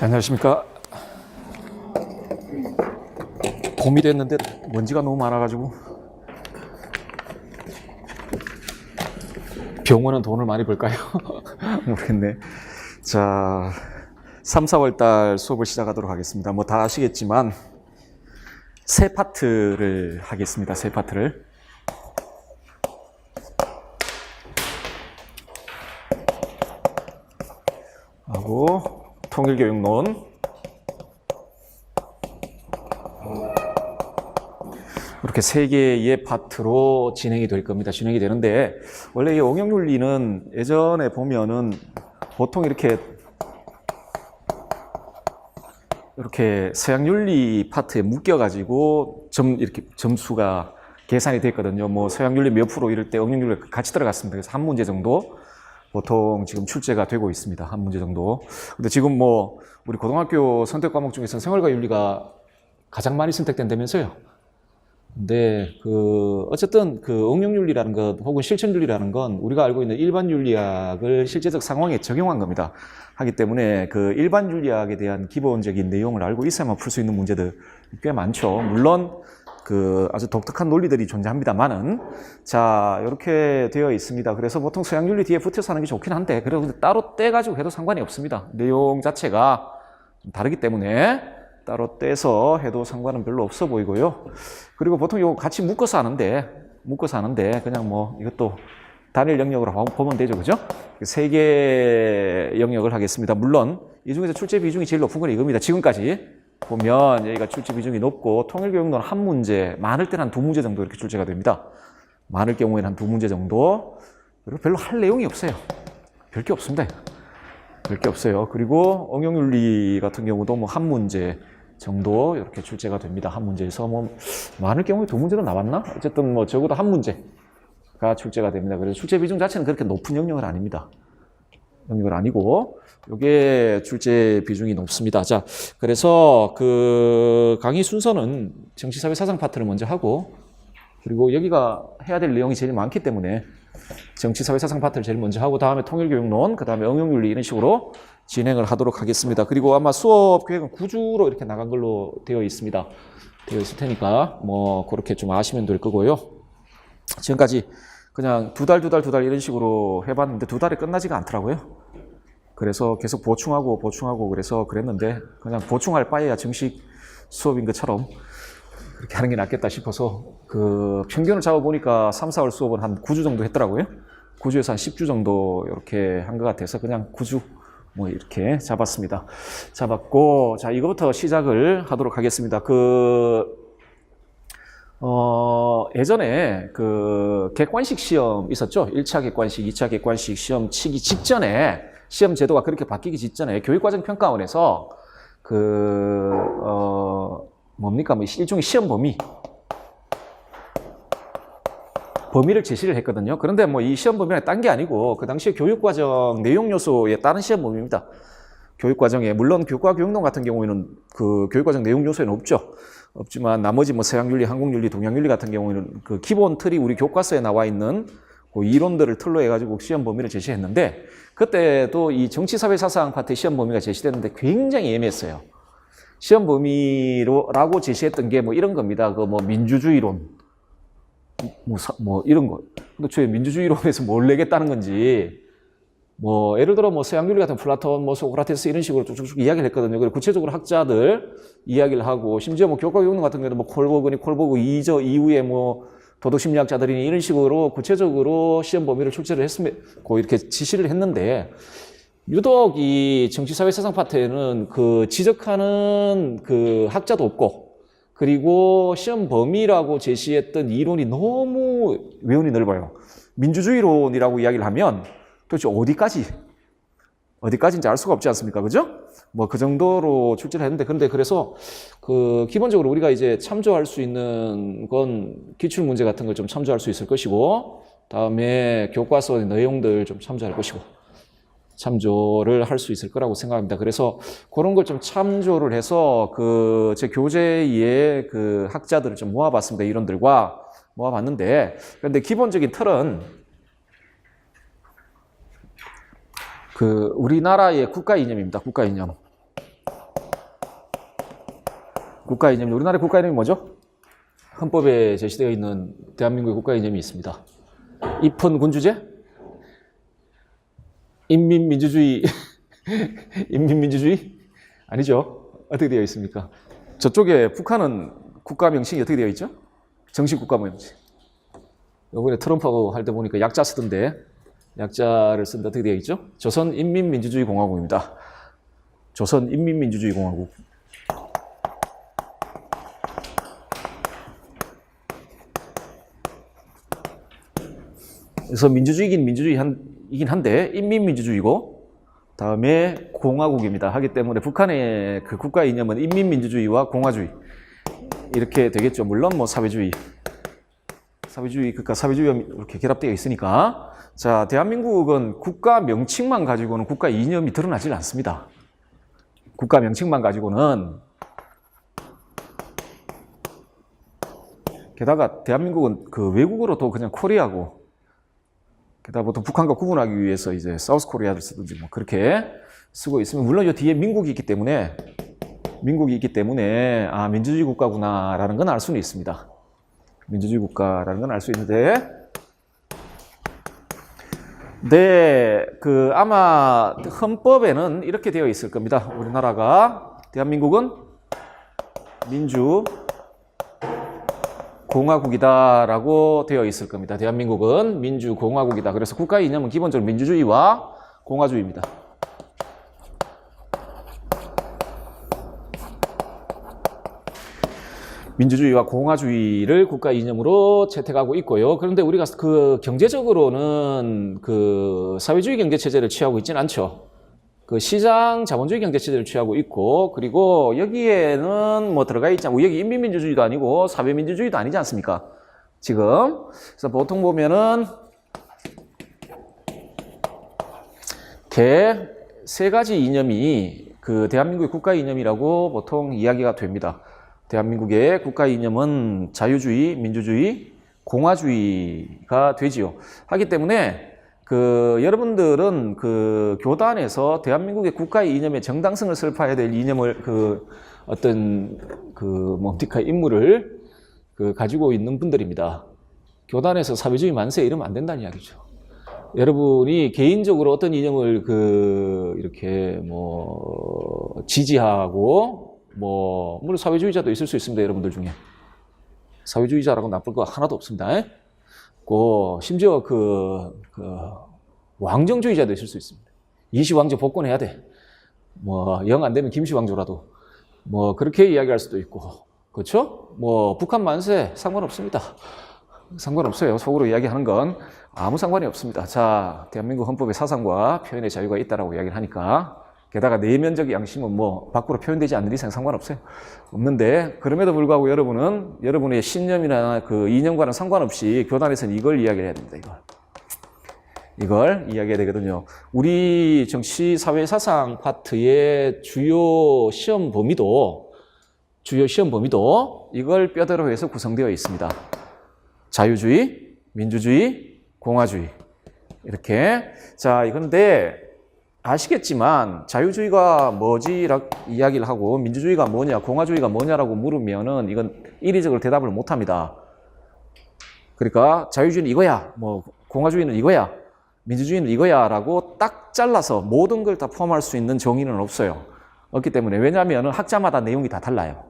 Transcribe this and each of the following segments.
자, 안녕하십니까. 봄이 됐는데 먼지가 너무 많아가지고 병원은 돈을 많이 벌까요? 모르겠네. 자, 3, 4월 달 수업을 시작하도록 하겠습니다. 뭐 다 아시겠지만 세 파트를 하겠습니다. 세 파트를. 하고 통일교육론, 이렇게 세 개의 파트로 진행이 될 겁니다. 진행이 되는데, 원래 이 응용윤리는 예전에 보면은 보통 이렇게 서양윤리 파트에 묶여가지고 이렇게 점수가 계산이 됐거든요. 뭐 서양윤리 몇 프로 이럴 때 응용윤리가 같이 들어갔습니다. 그래서 한 문제 정도 보통 지금 출제가 되고 있습니다. 한 문제 정도. 근데 지금 뭐 우리 고등학교 선택 과목 중에서 생활과 윤리가 가장 많이 선택된다면서요. 근데 어쨌든 응용윤리라는 것 혹은 실천윤리라는 건 우리가 알고 있는 일반 윤리학을 실제적 상황에 적용한 겁니다. 하기 때문에 일반 윤리학에 대한 기본적인 내용을 알고 있어야만 풀 수 있는 문제들 꽤 많죠. 물론 아주 독특한 논리들이 존재합니다만은, 자, 이렇게 되어 있습니다. 그래서 보통 서양윤리 뒤에 붙여서 하는 게 좋긴 한데, 그래도 따로 떼가지고 해도 상관이 없습니다. 내용 자체가 좀 다르기 때문에 따로 떼서 해도 상관은 별로 없어 보이고요. 그리고 보통 이거 같이 묶어서 하는데 그냥 뭐 이것도 단일 영역으로 보면 되죠. 그죠? 세 개 영역을 하겠습니다. 물론 이 중에서 출제 비중이 제일 높은 건 이겁니다. 지금까지 보면 여기가 출제 비중이 높고, 통일교육론 한 문제, 많을 때는 한 두 문제 정도 이렇게 출제가 됩니다. 많을 경우에는 한 두 문제 정도. 그리고 별로 할 내용이 없어요. 별 게 없습니다. 별 게 없어요. 그리고 응용윤리 같은 경우도 뭐 한 문제 정도 이렇게 출제가 됩니다. 한 문제에서 뭐 많을 경우에 두 문제로 나왔나? 어쨌든 뭐 적어도 한 문제가 출제가 됩니다. 그래서 출제 비중 자체는 그렇게 높은 영역은 아닙니다. 영역은 아니고 이게 출제 비중이 높습니다. 자, 그래서 강의 순서는 정치, 사회, 사상 파트를 먼저 하고, 그리고 여기가 해야 될 내용이 제일 많기 때문에 정치, 사회, 사상 파트를 제일 먼저 하고, 다음에 통일교육론, 그 다음에 응용윤리, 이런 식으로 진행을 하도록 하겠습니다. 그리고 아마 수업 계획은 9주로 이렇게 나간 걸로 되어 있습니다. 되어 있을 테니까 뭐 그렇게 좀 아시면 될 거고요. 지금까지 그냥 두 달 이런 식으로 해봤는데 두 달에 끝나지가 않더라고요. 그래서 계속 보충하고 그래서 그랬는데, 그냥 보충할 바에야 정식 수업인 것처럼 그렇게 하는 게 낫겠다 싶어서 평균을 잡아보니까 3, 4월 수업은 한 9주 정도 했더라고요. 9주에서 한 10주 정도 이렇게 한 것 같아서 그냥 9주 뭐 이렇게 잡았고, 자, 이거부터 시작을 하도록 하겠습니다. 예전에 객관식 시험 있었죠? 1차 객관식, 2차 객관식 시험 치기 직전에, 시험 제도가 그렇게 바뀌기 직전에 교육과정 평가원에서 뭡니까? 뭐 일종의 시험 범위를 제시를 했거든요. 그런데 뭐 이 시험 범위는 딴 게 아니고 그 당시에 교육과정 내용 요소에 따른 시험 범위입니다. 교육과정에, 물론 교과 교육론 같은 경우에는 교육과정 내용 요소에는 없지만 나머지 뭐 서양윤리, 한국윤리, 동양윤리 같은 경우에는 기본 틀이 우리 교과서에 나와 있는 이론들을 틀로 해가지고 시험 범위를 제시했는데, 그때도 이 정치, 사회, 사상 파트의 시험 범위가 제시됐는데 굉장히 애매했어요. 시험 범위라고 제시했던 게 뭐 이런 겁니다. 민주주의론, 뭐 이런 거. 근데 저 민주주의론에서 뭘 내겠다는 건지, 뭐 예를 들어 뭐 서양윤리 같은 플라톤, 뭐 소크라테스 이런 식으로 쭉쭉 이야기를 했거든요. 그리고 구체적으로 학자들 이야기를 하고, 심지어 뭐 교과 교육론 같은 경우도 뭐 콜버그 이후에 뭐 도덕심리학자들이 이런 식으로 구체적으로 시험 범위를 출제를 했고 이렇게 지시를 했는데, 유독 이 정치, 사회, 사상 파트에는 지적하는 학자도 없고, 그리고 시험 범위라고 제시했던 이론이 너무 외운이 넓어요. 민주주의론이라고 이야기를 하면 도대체 어디까지인지 알 수가 없지 않습니까? 그죠? 뭐 그 정도로 출제를 했는데, 그래서 기본적으로 우리가 이제 참조할 수 있는 건 기출 문제 같은 걸 좀 참조할 수 있을 것이고, 다음에 교과서의 내용들 좀 참조할 것이고, 참조를 할 수 있을 거라고 생각합니다. 그래서 그런 걸 좀 참조를 해서 제 교재의 학자들을 좀 모아봤습니다. 이론들과 모아봤는데, 그런데 기본적인 틀은 우리나라의 국가 이념입니다. 국가 이념. 국가 이념. 우리나라 국가 이념이 뭐죠? 헌법에 제시되어 있는 대한민국의 국가 이념이 있습니다. 입헌 군주제? 인민민주주의? 인민민주주의? 아니죠. 어떻게 되어 있습니까? 저쪽에 북한은 국가 명칭이 어떻게 되어 있죠? 정식 국가 명칭. 이번에 트럼프하고 할 때 보니까 약자 쓰던데, 약자를 쓴데 어떻게 되어 있죠? 조선인민민주주의공화국입니다. 조선인민민주주의공화국. 그래서 민주주의긴 민주주의이긴 한데 인민민주주의고 다음에 공화국입니다. 하기 때문에 북한의 그 국가 이념은 인민민주주의와 공화주의 이렇게 되겠죠. 물론 뭐 사회주의 국가 사회주의가 이렇게 결합되어 있으니까. 자, 대한민국은 국가 명칭만 가지고는 국가 이념이 드러나질 않습니다. 국가 명칭만 가지고는. 게다가 대한민국은 그 외국어로도 그냥 코리아고, 게다가 보통 북한과 구분하기 위해서 이제 사우스 코리아를 쓰든지 뭐 그렇게 쓰고 있으면, 물론 이 뒤에 민국이 있기 때문에 아, 민주주의 국가구나라는 건 알 수는 있습니다. 민주주의 국가라는 건 알 수 있는데, 네, 그 아마 헌법에는 이렇게 되어 있을 겁니다. 우리나라가 대한민국은 민주 공화국이다라고 되어 있을 겁니다. 대한민국은 민주공화국이다. 그래서 국가 이념은 기본적으로 민주주의와 공화주의입니다. 민주주의와 공화주의를 국가 이념으로 채택하고 있고요. 그런데 우리가 그 경제적으로는 그 사회주의 경제 체제를 취하고 있지는 않죠. 그 시장 자본주의 경제 체제를 취하고 있고, 그리고 여기에는 뭐 들어가 있지 않고, 여기 인민민주주의도 아니고 사회민주주의도 아니지 않습니까? 지금. 그래서 보통 보면은 개 세 가지 이념이 그 대한민국의 국가 이념이라고 보통 이야기가 됩니다. 대한민국의 국가 이념은 자유주의, 민주주의, 공화주의가 되지요. 하기 때문에 그 여러분들은 그 교단에서 대한민국의 국가 이념의 정당성을 설파해야 될 이념을 그 어떤 그 뭡니까 인물을 그 가지고 있는 분들입니다. 교단에서 사회주의 만세 이러면 안 된다는 이야기죠. 여러분이 개인적으로 어떤 이념을 그 이렇게 뭐 지지하고 뭐 물론 사회주의자도 있을 수 있습니다. 여러분들 중에 사회주의자라고 나쁠 거 하나도 없습니다. 심지어 그 왕정주의자도 있을 수 있습니다. 이시왕조 복권해야 돼. 뭐 영 안 되면 김시왕조라도 뭐 그렇게 이야기할 수도 있고, 그렇죠? 뭐 북한 만세 상관없습니다. 상관없어요. 속으로 이야기하는 건 아무 상관이 없습니다. 자, 대한민국 헌법의 사상과 표현의 자유가 있다라고 이야기를 하니까, 게다가 내면적 양심은 뭐 밖으로 표현되지 않는 이상 상관없어요. 없는데, 그럼에도 불구하고 여러분은 여러분의 신념이나 그 이념과는 상관없이 교단에서는 이걸 이야기를 해야 됩니다. 이걸 이야기해야 되거든요. 우리 정치 사회 사상 파트의 주요 시험 범위도 이걸 뼈대로 해서 구성되어 있습니다. 자유주의, 민주주의, 공화주의. 이렇게. 자, 그런데 아시겠지만 자유주의가 뭐지라고 이야기를 하고 민주주의가 뭐냐, 공화주의가 뭐냐라고 물으면은 이건 이리저리 대답을 못 합니다. 그러니까 자유주의는 이거야, 뭐 공화주의는 이거야, 민주주의는 이거야라고 딱 잘라서 모든 걸 다 포함할 수 있는 정의는 없어요. 없기 때문에, 왜냐하면 학자마다 내용이 다 달라요.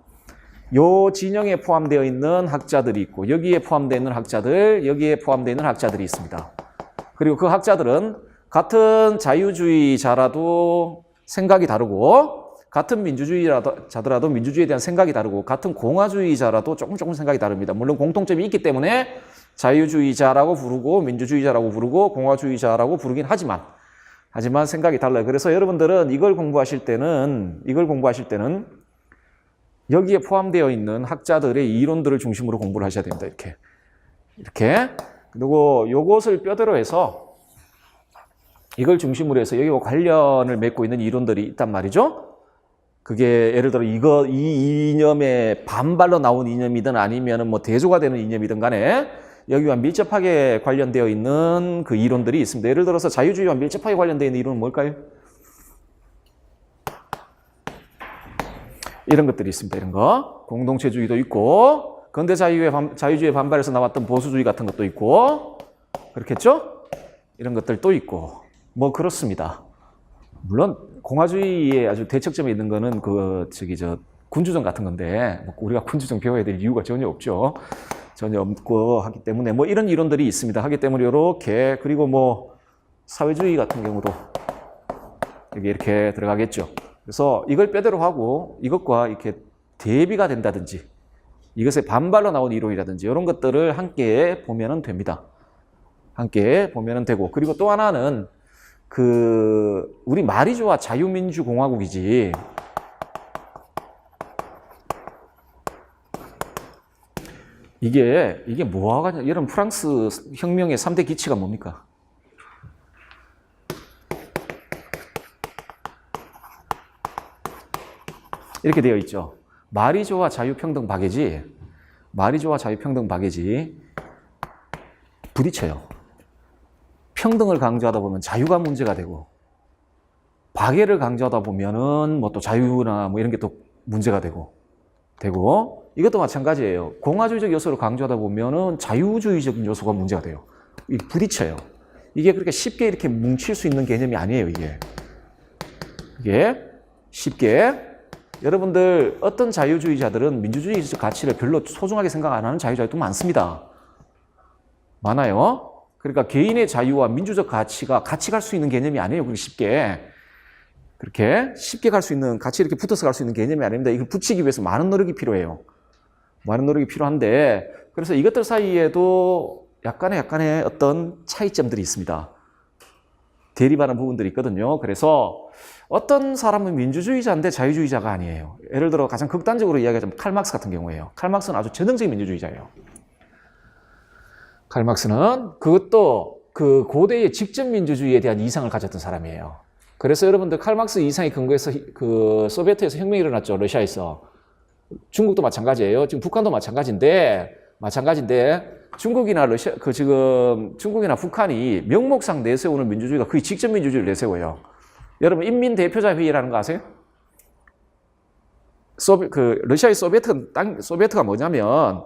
요 진영에 포함되어 있는 학자들이 있고, 여기에 포함되어 있는 학자들, 여기에 포함되어 있는 학자들이 있습니다. 그리고 그 학자들은 같은 자유주의자라도 생각이 다르고, 같은 민주주의자더라도 민주주의에 대한 생각이 다르고, 같은 공화주의자라도 조금 생각이 다릅니다. 물론 공통점이 있기 때문에 자유주의자라고 부르고 민주주의자라고 부르고 공화주의자라고 부르긴 하지만 생각이 달라요. 그래서 여러분들은 이걸 공부하실 때는 여기에 포함되어 있는 학자들의 이론들을 중심으로 공부를 하셔야 됩니다. 이렇게. 그리고 요것을 뼈대로 해서 이걸 중심으로 해서 여기와 관련을 맺고 있는 이론들이 있단 말이죠. 그게 예를 들어 이 이념의 반발로 나온 이념이든 아니면은 뭐 대조가 되는 이념이든 간에 여기와 밀접하게 관련되어 있는 그 이론들이 있습니다. 예를 들어서 자유주의와 밀접하게 관련되어 있는 이론은 뭘까요? 이런 것들이 있습니다. 이런 거. 공동체주의도 있고, 근대 자유주의에 반발해서 나왔던 보수주의 같은 것도 있고, 그렇겠죠? 이런 것들도 있고, 뭐 그렇습니다. 물론 공화주의의 아주 대척점에 있는 거는 군주정 같은 건데, 우리가 군주정 배워야 될 이유가 전혀 없죠. 전혀 없고 하기 때문에 뭐 이런 이론들이 있습니다. 하기 때문에 이렇게, 그리고 뭐 사회주의 같은 경우도 여기 이렇게 들어가겠죠. 그래서 이걸 빼대로 하고 이것과 이렇게 대비가 된다든지 이것에 반발로 나온 이론이라든지 이런 것들을 함께 보면은 됩니다. 함께 보면은 되고, 그리고 또 하나는 우리 말이 좋아 자유민주공화국이지, 이게 뭐가, 여러분 프랑스 혁명의 3대 기치가 뭡니까? 이렇게 되어 있죠. 말이 좋아 자유평등 박애지, 말이 좋아 자유평등 박애지 부딪혀요. 평등을 강조하다 보면 자유가 문제가 되고, 박애를 강조하다 보면은 뭐 또 자유나 뭐 이런 게 또 문제가 되고, 이것도 마찬가지예요. 공화주의적 요소를 강조하다 보면은 자유주의적인 요소가 문제가 돼요. 부딪혀요. 이게 그렇게 쉽게 이렇게 뭉칠 수 있는 개념이 아니에요, 이게 쉽게. 여러분들 어떤 자유주의자들은 민주주의적 가치를 별로 소중하게 생각 안 하는 자유주의자도 많습니다. 많아요. 그러니까 개인의 자유와 민주적 가치가 같이 갈 수 있는 개념이 아니에요. 그렇게 쉽게 갈 수 있는, 같이 이렇게 붙어서 갈 수 있는 개념이 아닙니다. 이걸 붙이기 위해서 많은 노력이 필요해요. 많은 노력이 필요한데, 그래서 이것들 사이에도 약간의 어떤 차이점들이 있습니다. 대립하는 부분들이 있거든요. 그래서 어떤 사람은 민주주의자인데 자유주의자가 아니에요. 예를 들어 가장 극단적으로 이야기하자면 칼막스 같은 경우예요. 칼막스는 아주 전형적인 민주주의자예요. 칼막스는 그것도 그 고대의 직접 민주주의에 대한 이상을 가졌던 사람이에요. 그래서 여러분들 칼막스 이상에 근거해서 그 소비에트에서 혁명이 일어났죠. 러시아에서. 중국도 마찬가지예요. 지금 북한도 마찬가지인데 중국이나 중국이나 북한이 명목상 내세우는 민주주의가 거의 직접 민주주의를 내세워요. 여러분 인민대표자 회의라는 거 아세요? 러시아의 소비에트가 뭐냐면,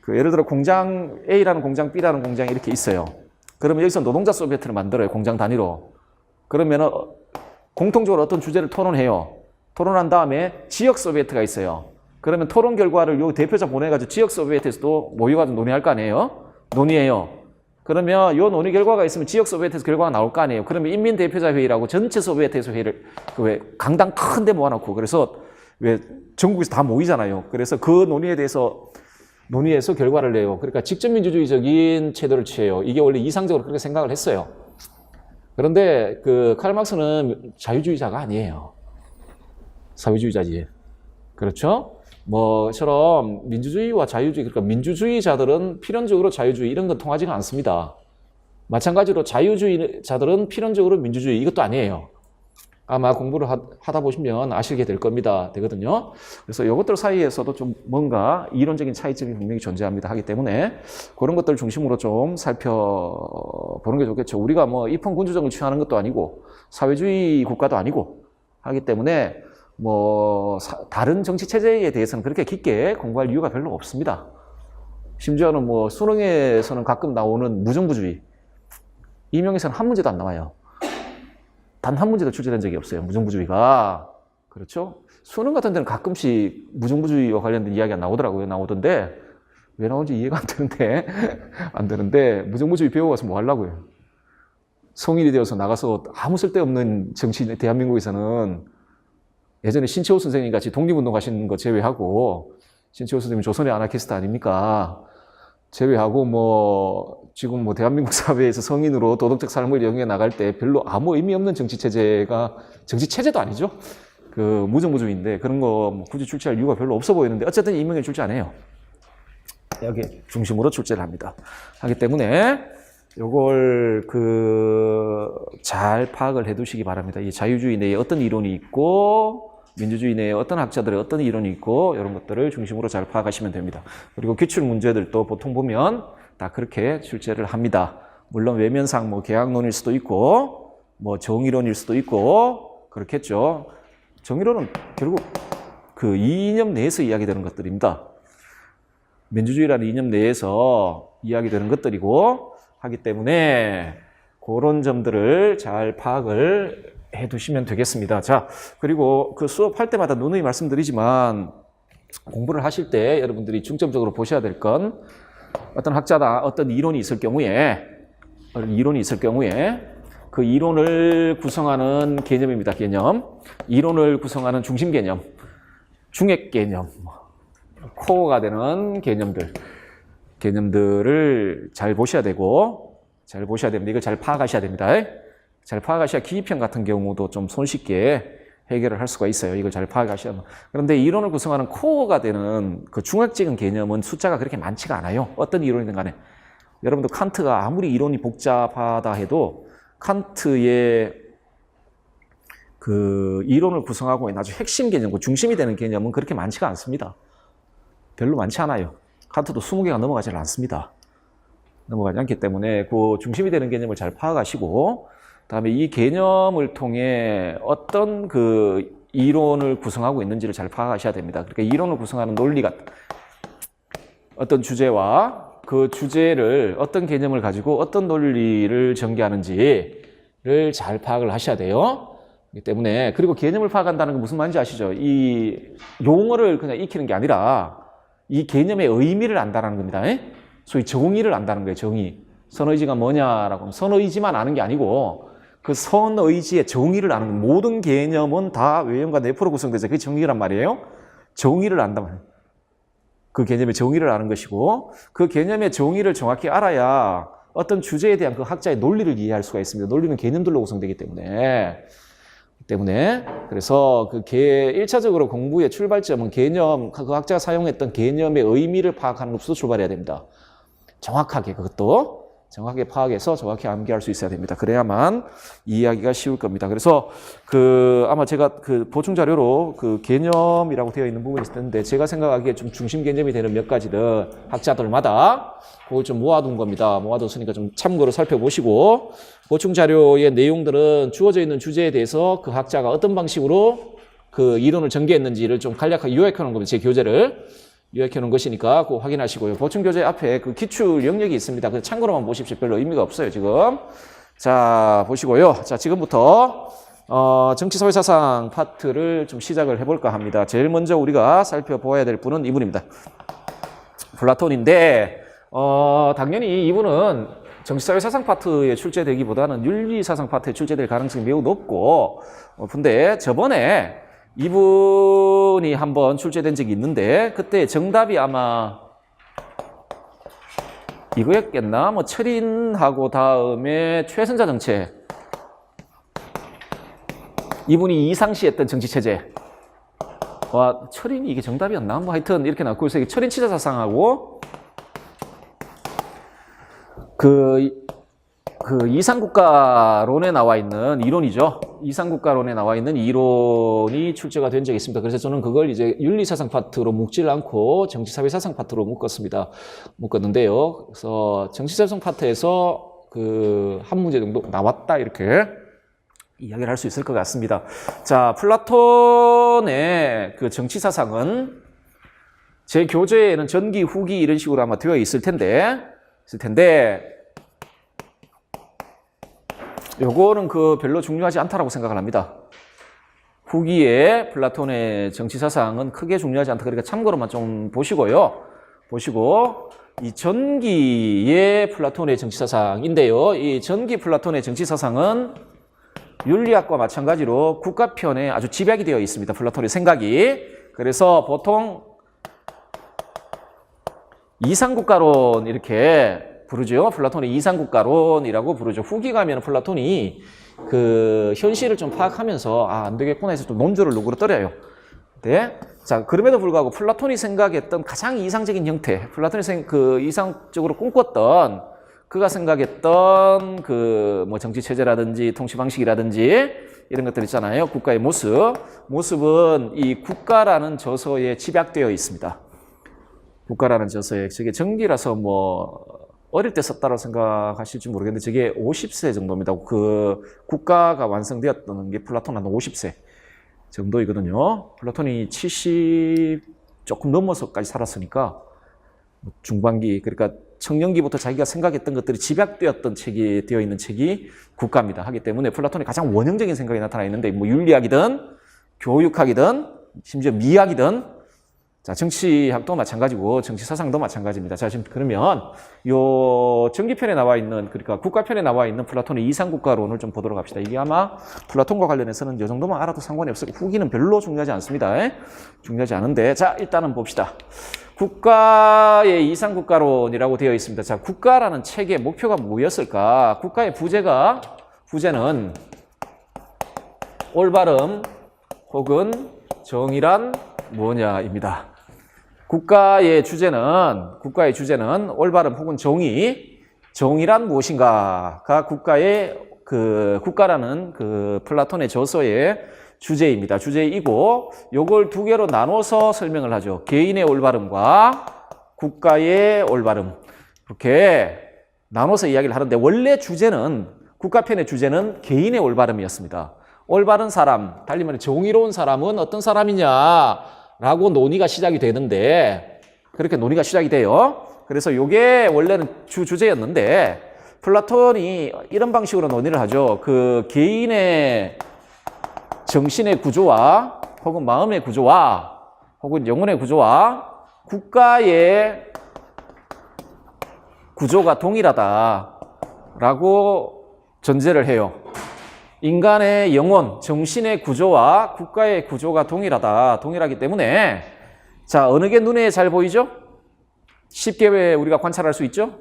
예를 들어 공장 A라는 공장, B라는 공장이 이렇게 있어요. 그러면 여기서 노동자 소비에트를 만들어요. 공장 단위로. 그러면 공통적으로 어떤 주제를 토론해요. 토론한 다음에 지역 소비에트가 있어요. 그러면 토론 결과를 요 대표자 보내가지고 지역 소비에트에서도 모여가지고 논의할 거 아니에요? 논의해요. 그러면 요 논의 결과가 있으면 지역 소비에트에서 결과가 나올 거 아니에요? 그러면 인민대표자 회의라고 전체 소비에트에서 회의를, 강당 큰 데 모아놓고, 그래서 전국에서 다 모이잖아요. 그래서 그 논의해서 결과를 내요. 그러니까 직접 민주주의적인 태도를 취해요. 이게 원래 이상적으로 그렇게 생각을 했어요. 그런데 칼막스는 자유주의자가 아니에요. 사회주의자지. 그렇죠? 뭐처럼 민주주의와 자유주의, 그러니까 민주주의자들은 필연적으로 자유주의 이런 건 통하지가 않습니다. 마찬가지로 자유주의자들은 필연적으로 민주주의 이것도 아니에요. 아마 공부를 하다 보시면 아시게 될 겁니다. 되거든요. 그래서 이것들 사이에서도 좀 뭔가 이론적인 차이점이 분명히 존재합니다. 하기 때문에 그런 것들 중심으로 좀 살펴보는 게 좋겠죠. 우리가 뭐 입헌군주정을 취하는 것도 아니고 사회주의 국가도 아니고 하기 때문에 뭐 다른 정치 체제에 대해서는 그렇게 깊게 공부할 이유가 별로 없습니다. 심지어는 뭐 수능에서는 가끔 나오는 무정부주의, 임용에서는 한 문제도 안 나와요. 단 한 문제도 출제된 적이 없어요. 무정부주의가. 그렇죠? 수능 같은 데는 가끔씩 무정부주의와 관련된 이야기가 나오던데 왜 나오는지 이해가 안 되는데 무정부주의 배워가서 뭐 하려고요? 성인이 되어서 나가서 아무 쓸데없는 정치, 대한민국에서는 예전에 신채호 선생님 같이 독립운동 하시는 거 제외하고, 신채호 선생님은 조선의 아나키스트 아닙니까? 제외하고 지금 대한민국 사회에서 성인으로 도덕적 삶을 영위해 나갈 때 별로 아무 의미 없는 정치 체제도 아니죠. 무정부주의인데 그런 거 굳이 출제할 이유가 별로 없어 보이는데 어쨌든 임명에 출제 안 해요. 여기 중심으로 출제를 합니다. 하기 때문에 요걸 잘 파악을 해 두시기 바랍니다. 이 자유주의 내에 어떤 이론이 있고 민주주의 내에 어떤 학자들의 어떤 이론이 있고 이런 것들을 중심으로 잘 파악하시면 됩니다. 그리고 기출 문제들도 보통 보면 다 그렇게 출제를 합니다. 물론 외면상 계약론일 수도 있고 정의론일 수도 있고 그렇겠죠. 정의론은 결국 그 이념 내에서 이야기되는 것들입니다. 민주주의라는 이념 내에서 이야기되는 것들이고 하기 때문에 그런 점들을 잘 파악을 해 두시면 되겠습니다. 자, 그리고 그 수업할 때마다 누누이 말씀드리지만 공부를 하실 때 여러분들이 중점적으로 보셔야 될 건 어떤 학자다, 어떤 이론이 있을 경우에 그 이론을 구성하는 개념입니다. 개념. 이론을 구성하는 중심 개념, 중핵 개념, 코어가 되는 개념들을 잘 보셔야 되고, 잘 보셔야 됩니다. 이걸 잘 파악하셔야 됩니다. 잘 파악하셔야 기입형 같은 경우도 좀 손쉽게 해결을 할 수가 있어요. 이걸 잘 파악하셔야. 그런데 이론을 구성하는 코어가 되는 그 중앙적인 개념은 숫자가 그렇게 많지가 않아요. 어떤 이론이든 간에. 여러분들 칸트가 아무리 이론이 복잡하다 해도 칸트의 그 이론을 구성하고 있는 아주 핵심 개념, 그 중심이 되는 개념은 그렇게 많지가 않습니다. 별로 많지 않아요. 칸트도 20개가 넘어가지 않습니다. 넘어가지 않기 때문에 그 중심이 되는 개념을 잘 파악하시고, 그다음에 이 개념을 통해 어떤 그 이론을 구성하고 있는지를 잘 파악하셔야 됩니다. 그러니까 이론을 구성하는 논리가 어떤 주제와 그 주제를 어떤 개념을 가지고 어떤 논리를 전개하는지를 잘 파악을 하셔야 돼요. 그렇기 때문에, 그리고 개념을 파악한다는 건 무슨 말인지 아시죠? 이 용어를 그냥 익히는 게 아니라 이 개념의 의미를 안다는 겁니다. 소위 정의를 안다는 거예요. 정의. 선의지가 뭐냐라고 하면 선의지만 아는 게 아니고 그 선의지의 정의를 아는 거예요. 모든 개념은 다 외형과 내포로 구성되죠. 그게 정의란 말이에요. 정의를 안단 말이에요. 그 개념의 정의를 아는 것이고, 그 개념의 정의를 정확히 알아야 어떤 주제에 대한 그 학자의 논리를 이해할 수가 있습니다. 논리는 개념들로 구성되기 때문에 그래서 그 1차적으로 공부의 출발점은 개념, 그 학자가 사용했던 개념의 의미를 파악하는 것부터 출발해야 됩니다. 정확하게, 그것도 정확하게 파악해서 정확히 암기할 수 있어야 됩니다. 그래야만 이해하기가 쉬울 겁니다. 그래서 아마 제가 보충 자료로 개념이라고 되어 있는 부분이 있을 텐데, 제가 생각하기에 좀 중심 개념이 되는 몇 가지를 학자들마다 그걸 좀 모아둔 겁니다. 모아뒀으니까 좀 참고로 살펴보시고, 보충 자료의 내용들은 주어져 있는 주제에 대해서 그 학자가 어떤 방식으로 그 이론을 전개했는지를 좀 간략하게 요약해 놓은 겁니다. 제 교재를 요약해 놓은 것이니까 꼭 확인하시고요. 보충 교재 앞에 그 기출 영역이 있습니다. 그 참고로만 보십시오. 별로 의미가 없어요, 지금. 자, 보시고요. 자, 지금부터 정치 사회 사상 파트를 좀 시작을 해볼까 합니다. 제일 먼저 우리가 살펴보아야 될 분은 이분입니다. 플라톤인데, 당연히 이분은 정치 사회 사상 파트에 출제되기보다는 윤리 사상 파트에 출제될 가능성이 매우 높고, 근데 저번에 이분이 한번 출제된 적이 있는데, 그때 정답이 아마 이거였겠나? 뭐 철인하고 다음에 최선자 정책, 이분이 이상시 했던 정치체제. 와, 철인이 이게 정답이었나? 뭐 하여튼 이렇게 나왔고, 그래서 철인 치자사상하고 그 이상국가론에 나와 있는 이론이죠. 이상국가론에 나와 있는 이론이 출제가 된 적이 있습니다. 그래서 저는 그걸 이제 윤리사상 파트로 묶질 않고 정치사회사상 파트로 묶었는데요. 그래서 정치사회사상 파트에서 한 문제 정도 나왔다, 이렇게 이야기를 할 수 있을 것 같습니다. 자, 플라톤의 그 정치사상은 제 교재에는 전기, 후기 이런 식으로 아마 되어 있을 텐데 요거는 별로 중요하지 않다라고 생각을 합니다. 후기에 플라톤의 정치사상은 크게 중요하지 않다. 그러니까 참고로만 좀 보시고요. 이 전기의 플라톤의 정치사상인데요. 이 전기 플라톤의 정치사상은 윤리학과 마찬가지로 국가편에 아주 집약이 되어 있습니다. 플라톤의 생각이. 그래서 보통 이상국가론 이렇게 부르죠. 플라톤의 이상국가론이라고 부르죠. 후기 가면 플라톤이 현실을 좀 파악하면서 안 되겠구나 해서 좀 논조를 누그러뜨려요. 네. 자, 그럼에도 불구하고 플라톤이 생각했던 가장 이상적인 형태, 플라톤이 이상적으로 꿈꿨던, 그가 생각했던 뭐 정치체제라든지 통치방식이라든지 이런 것들 있잖아요. 국가의 모습은 이 국가라는 저서에 집약되어 있습니다. 국가라는 저서에. 저게 전기라서 어릴 때 썼다고 생각하실지 모르겠는데 저게 50세 정도입니다. 국가가 완성되었던 게 플라톤 한 50세. 정도이거든요. 플라톤이 70 조금 넘어서까지 살았으니까 중반기, 그러니까 청년기부터 자기가 생각했던 것들이 집약되었던 책이 되어 있는 책이 국가입니다. 하기 때문에 플라톤의 가장 원형적인 생각이 나타나 있는데 뭐 윤리학이든 교육학이든 심지어 미학이든 자, 정치학도 마찬가지고 정치 사상도 마찬가지입니다. 자, 지금 그러면 요 정기편에 나와 있는, 그러니까 국가편에 나와 있는 플라톤의 이상국가론을 좀 보도록 합시다. 이게 아마 플라톤과 관련해서는 이 정도만 알아도 상관이 없을 거고 후기는 별로 중요하지 않습니다. 중요하지 않은데 자, 일단은 봅시다. 국가의 이상국가론이라고 되어 있습니다. 자, 국가라는 책의 목표가 뭐였을까? 국가의 부제는 올바름 혹은 정의란 뭐냐입니다. 국가의 주제는 올바름 혹은 정의란 무엇인가가 국가라는 그 플라톤의 저서의 주제입니다. 주제이고 요걸 두 개로 나눠서 설명을 하죠. 개인의 올바름과 국가의 올바름. 이렇게 나눠서 이야기를 하는데 원래 국가편의 주제는 개인의 올바름이었습니다. 올바른 사람, 달리 말해 정의로운 사람은 어떤 사람이냐라고 논의가 시작이 되는데 그렇게 논의가 시작이 돼요. 그래서 요게 원래는 주제였는데 플라톤이 이런 방식으로 논의를 하죠. 그 개인의 정신의 구조와 혹은 마음의 구조와 혹은 영혼의 구조와 국가의 구조가 동일하다라고 전제를 해요. 인간의 영혼, 정신의 구조와 국가의 구조가 동일하기 때문에 자, 어느 게 눈에 잘 보이죠? 쉽게 우리가 관찰할 수 있죠?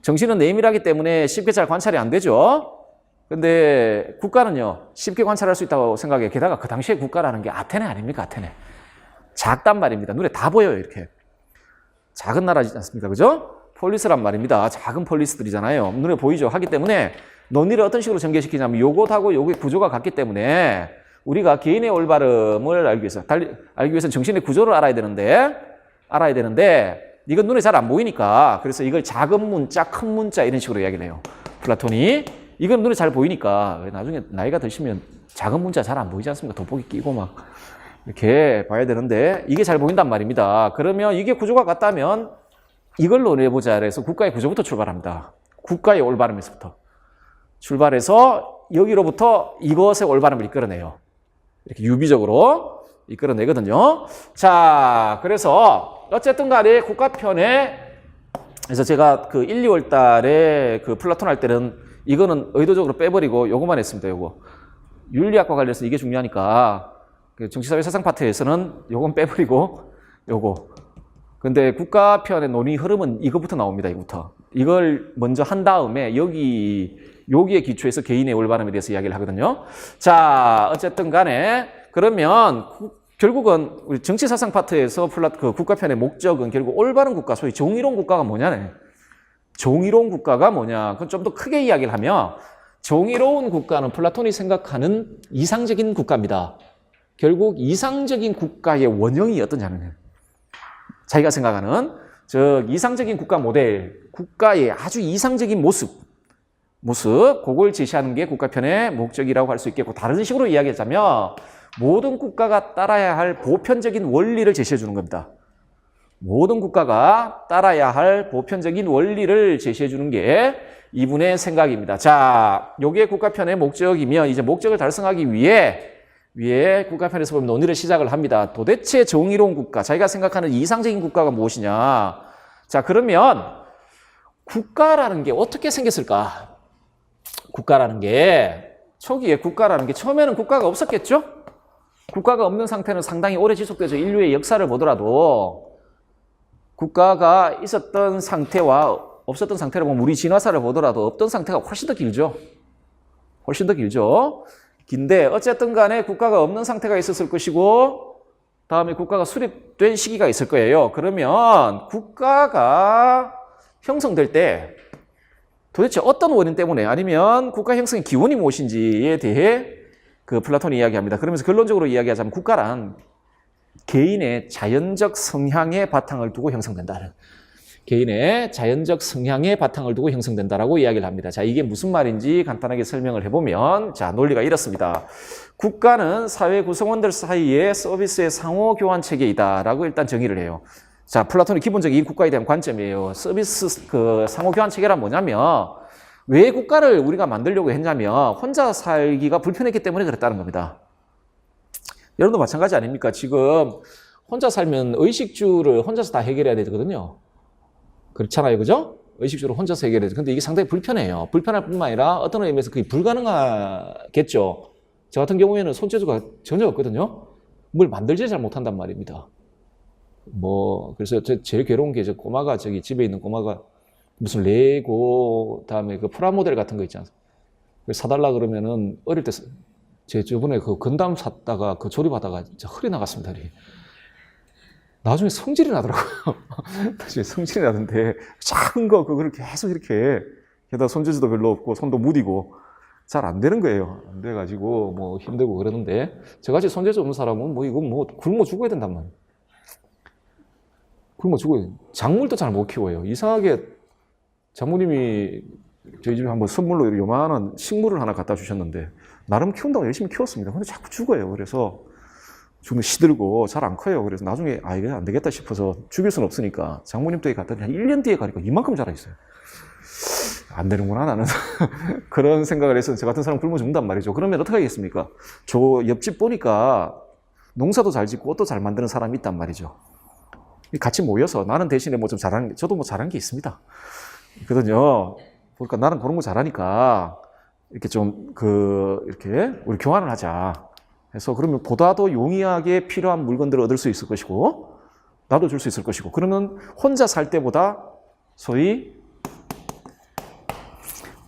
정신은 내밀하기 때문에 쉽게 잘 관찰이 안 되죠? 근데 국가는요, 쉽게 관찰할 수 있다고 생각해요. 게다가 그 당시에 국가라는 게 아테네 아닙니까? 아테네. 작단 말입니다. 눈에 다 보여요, 이렇게. 작은 나라지 않습니까? 그죠? 폴리스란 말입니다. 작은 폴리스들이잖아요. 눈에 보이죠? 하기 때문에 논의를 어떤 식으로 전개시키냐면 요것하고 요게 구조가 같기 때문에 우리가 개인의 올바름을 알기 위해서는 정신의 구조를 알아야 되는데 이건 눈에 잘 안 보이니까 그래서 이걸 작은 문자, 큰 문자 이런 식으로 이야기를 해요. 플라톤이 이건 눈에 잘 보이니까 나중에 나이가 드시면 작은 문자 잘 안 보이지 않습니까? 돋보기 끼고 막 이렇게 봐야 되는데 이게 잘 보인단 말입니다. 그러면 이게 구조가 같다면 이걸 논의해보자 그래서 국가의 구조부터 출발합니다. 국가의 올바름에서부터 출발해서 여기로부터 이것의 올바름을 이끌어내요. 이렇게 유비적으로 이끌어내거든요. 자, 그래서 어쨌든 간에 국가편에 그래서 제가 그 1, 2월 달에 그 플라톤 할 때는 이거는 의도적으로 빼버리고 요거만 했습니다. 요거. 윤리학과 관련해서 이게 중요하니까 그 정치사회 사상 파트에서는 요건 빼버리고 요거. 근데 국가편의 논의 흐름은 이거부터 나옵니다. 이거부터. 이걸 먼저 한 다음에 여기에 기초해서 개인의 올바름에 대해서 이야기를 하거든요. 자, 어쨌든 간에 그러면 결국은 우리 정치사상 파트에서 그 국가편의 목적은 결국 올바른 국가, 소위 정의로운 국가가 뭐냐네. 정의로운 국가가 뭐냐. 그건 좀 더 크게 이야기를 하면 정의로운 국가는 플라톤이 생각하는 이상적인 국가입니다. 결국 이상적인 국가의 원형이 어떠냐는 자기가 생각하는 이상적인 국가 모델, 국가의 아주 이상적인 모습, 그걸 제시하는 게 국가편의 목적이라고 할 수 있겠고 다른 식으로 이야기하자면 모든 국가가 따라야 할 보편적인 원리를 제시해 주는 겁니다. 모든 국가가 따라야 할 보편적인 원리를 제시해 주는 게 이분의 생각입니다. 자, 요게 국가편의 목적이면 이제 목적을 달성하기 위해 국가편에서 보면 논의를 시작을 합니다. 도대체 정의로운 국가, 자기가 생각하는 이상적인 국가가 무엇이냐. 자, 그러면 국가라는 게 어떻게 생겼을까? 초기에 국가라는 게 처음에는 국가가 없었겠죠? 국가가 없는 상태는 상당히 오래 지속되죠. 인류의 역사를 보더라도 국가가 있었던 상태와 없었던 상태를 보면 우리 진화사를 보더라도 없던 상태가 훨씬 더 길죠. 긴데 어쨌든 간에 국가가 없는 상태가 있었을 것이고 다음에 국가가 수립된 시기가 있을 거예요. 그러면 국가가 형성될 때 도대체 어떤 원인 때문에 아니면 국가 형성의 기원이 무엇인지에 대해 그 플라톤이 이야기합니다. 그러면서 결론적으로 이야기하자면 국가란 개인의 자연적 성향의 바탕을 두고 형성된다는 개인의 자연적 성향의 바탕을 두고 형성된다라고 이야기를 합니다. 자, 이게 무슨 말인지 간단하게 설명을 해보면, 자, 논리가 이렇습니다. 국가는 사회 구성원들 사이의 서비스의 상호 교환 체계이다라고 일단 정의를 해요. 자, 플라톤의 기본적인 국가에 대한 관점이에요. 서비스 그 상호 교환 체계란 뭐냐면, 왜 국가를 우리가 만들려고 했냐면 혼자 살기가 불편했기 때문에 그랬다는 겁니다. 여러분도 마찬가지 아닙니까? 지금 혼자 살면 의식주를 혼자서 다 해결해야 되거든요. 그렇잖아요. 그죠? 의식주를 혼자서 해결해야 돼. 근데 이게 상당히 불편해요. 불편할 뿐만 아니라 어떤 의미에서 그게 불가능하겠죠. 저 같은 경우에는 손재주가 전혀 없거든요. 뭘 만들지 잘 못한단 말입니다. 그래서 제일 괴로운 게 꼬마가 집에 있는 꼬마가 무슨 레고, 다음에 그 프라모델 같은 거 있지 않습니까? 사달라 그러면은 어릴 때 저번에 그 건담 샀다가 그 조립하다가 진짜 허리 나갔습니다. 나중에 성질이 나더라고요. 나중에 성질이 나던데 작은 거 그걸 계속 이렇게 게다가 손재주도 별로 없고 손도 무디고 잘 안 되는 거예요. 안 돼가지고 힘들고 그러는데 저같이 손재주 없는 사람은 이거 굶어 죽어야 된단 말이에요. 굶어 죽어요. 작물도 잘 못 키워요. 이상하게 장모님이 저희 집에 한번 선물로 요만한 식물을 하나 갖다 주셨는데 나름 키운다고 열심히 키웠습니다. 근데 자꾸 죽어요. 그래서 죽는 시들고 잘 안 커요. 그래서 나중에 이게 안 되겠다 싶어서 죽일 수는 없으니까 장모님 댁에 갔더니 한 1년 뒤에 가니까 이만큼 자라 있어요. 안 되는구나 나는. 그런 생각을 해서 저 같은 사람 굶어 죽는단 말이죠. 그러면 어떻게 하겠습니까? 저 옆집 보니까 농사도 잘 짓고 옷도 잘 만드는 사람이 있단 말이죠. 같이 모여서 나는 대신에 좀 잘하는 저도 잘한 게 있습니다. 거든요. 그러니까 나는 그런 거 잘하니까 이렇게 이렇게 우리 교환을 하자. 해서 그러면 보다 더 용이하게 필요한 물건들을 얻을 수 있을 것이고 나도 줄 수 있을 것이고 그러면 혼자 살 때보다 소위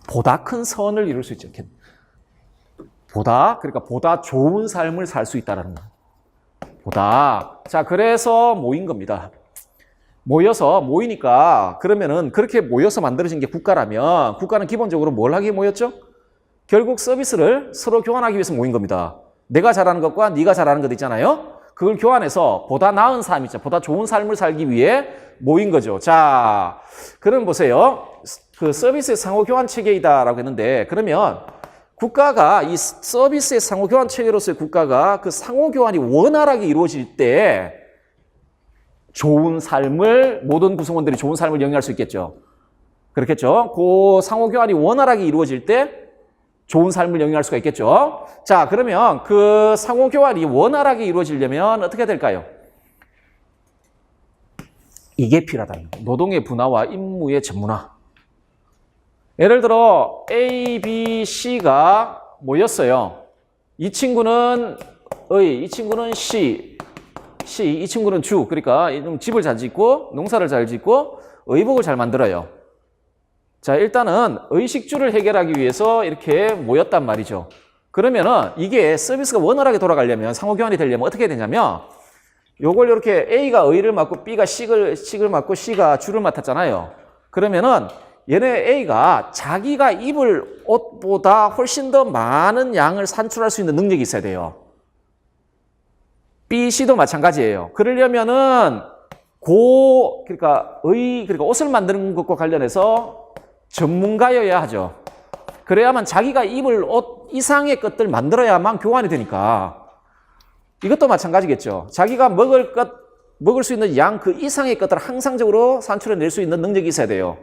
보다 큰 선을 이룰 수 있죠. 그러니까 보다 좋은 삶을 살 수 있다라는 거예요. 자, 그래서 모인 겁니다. 모이니까 그러면은 그렇게 모여서 만들어진 게 국가라면 국가는 기본적으로 뭘 하기 모였죠? 결국 서비스를 서로 교환하기 위해서 모인 겁니다. 내가 잘하는 것과 네가 잘하는 것 있잖아요. 그걸 교환해서 보다 나은 삶 있죠. 보다 좋은 삶을 살기 위해 모인 거죠. 자, 그럼 보세요. 그 서비스의 상호 교환 체계이다라고 했는데 그러면 국가가 이 서비스의 상호 교환 체계로서의 국가가 그 상호 교환이 원활하게 이루어질 때 좋은 삶을 모든 구성원들이 좋은 삶을 영위할 수 있겠죠. 그렇겠죠. 그 상호 교환이 원활하게 이루어질 때 좋은 삶을 영위할 수가 있겠죠. 자, 그러면 그 상호 교환이 원활하게 이루어지려면 어떻게 될까요? 이게 필요하다. 노동의 분화와 임무의 전문화. 예를 들어 A, B, C가 모였어요. 이 친구는 의, 이 친구는 C, 이 친구는 주. 그러니까 집을 잘 짓고 농사를 잘 짓고 의복을 잘 만들어요. 자, 일단은 의식주를 해결하기 위해서 이렇게 모였단 말이죠. 그러면은 이게 서비스가 원활하게 돌아가려면 상호교환이 되려면 어떻게 해야 되냐면 요걸 이렇게 A가 의를 맡고 B가 식을 맡고 C가 주를 맡았잖아요. 그러면은 얘네 A가 자기가 입을 옷보다 훨씬 더 많은 양을 산출할 수 있는 능력이 있어야 돼요. B, C도 마찬가지예요. 그러려면은 그러니까 옷을 만드는 것과 관련해서 전문가여야 하죠. 그래야만 자기가 입을 옷 이상의 것들 만들어야만 교환이 되니까. 이것도 마찬가지겠죠. 자기가 먹을 수 있는 양 그 이상의 것들을 항상적으로 산출해낼 수 있는 능력이 있어야 돼요.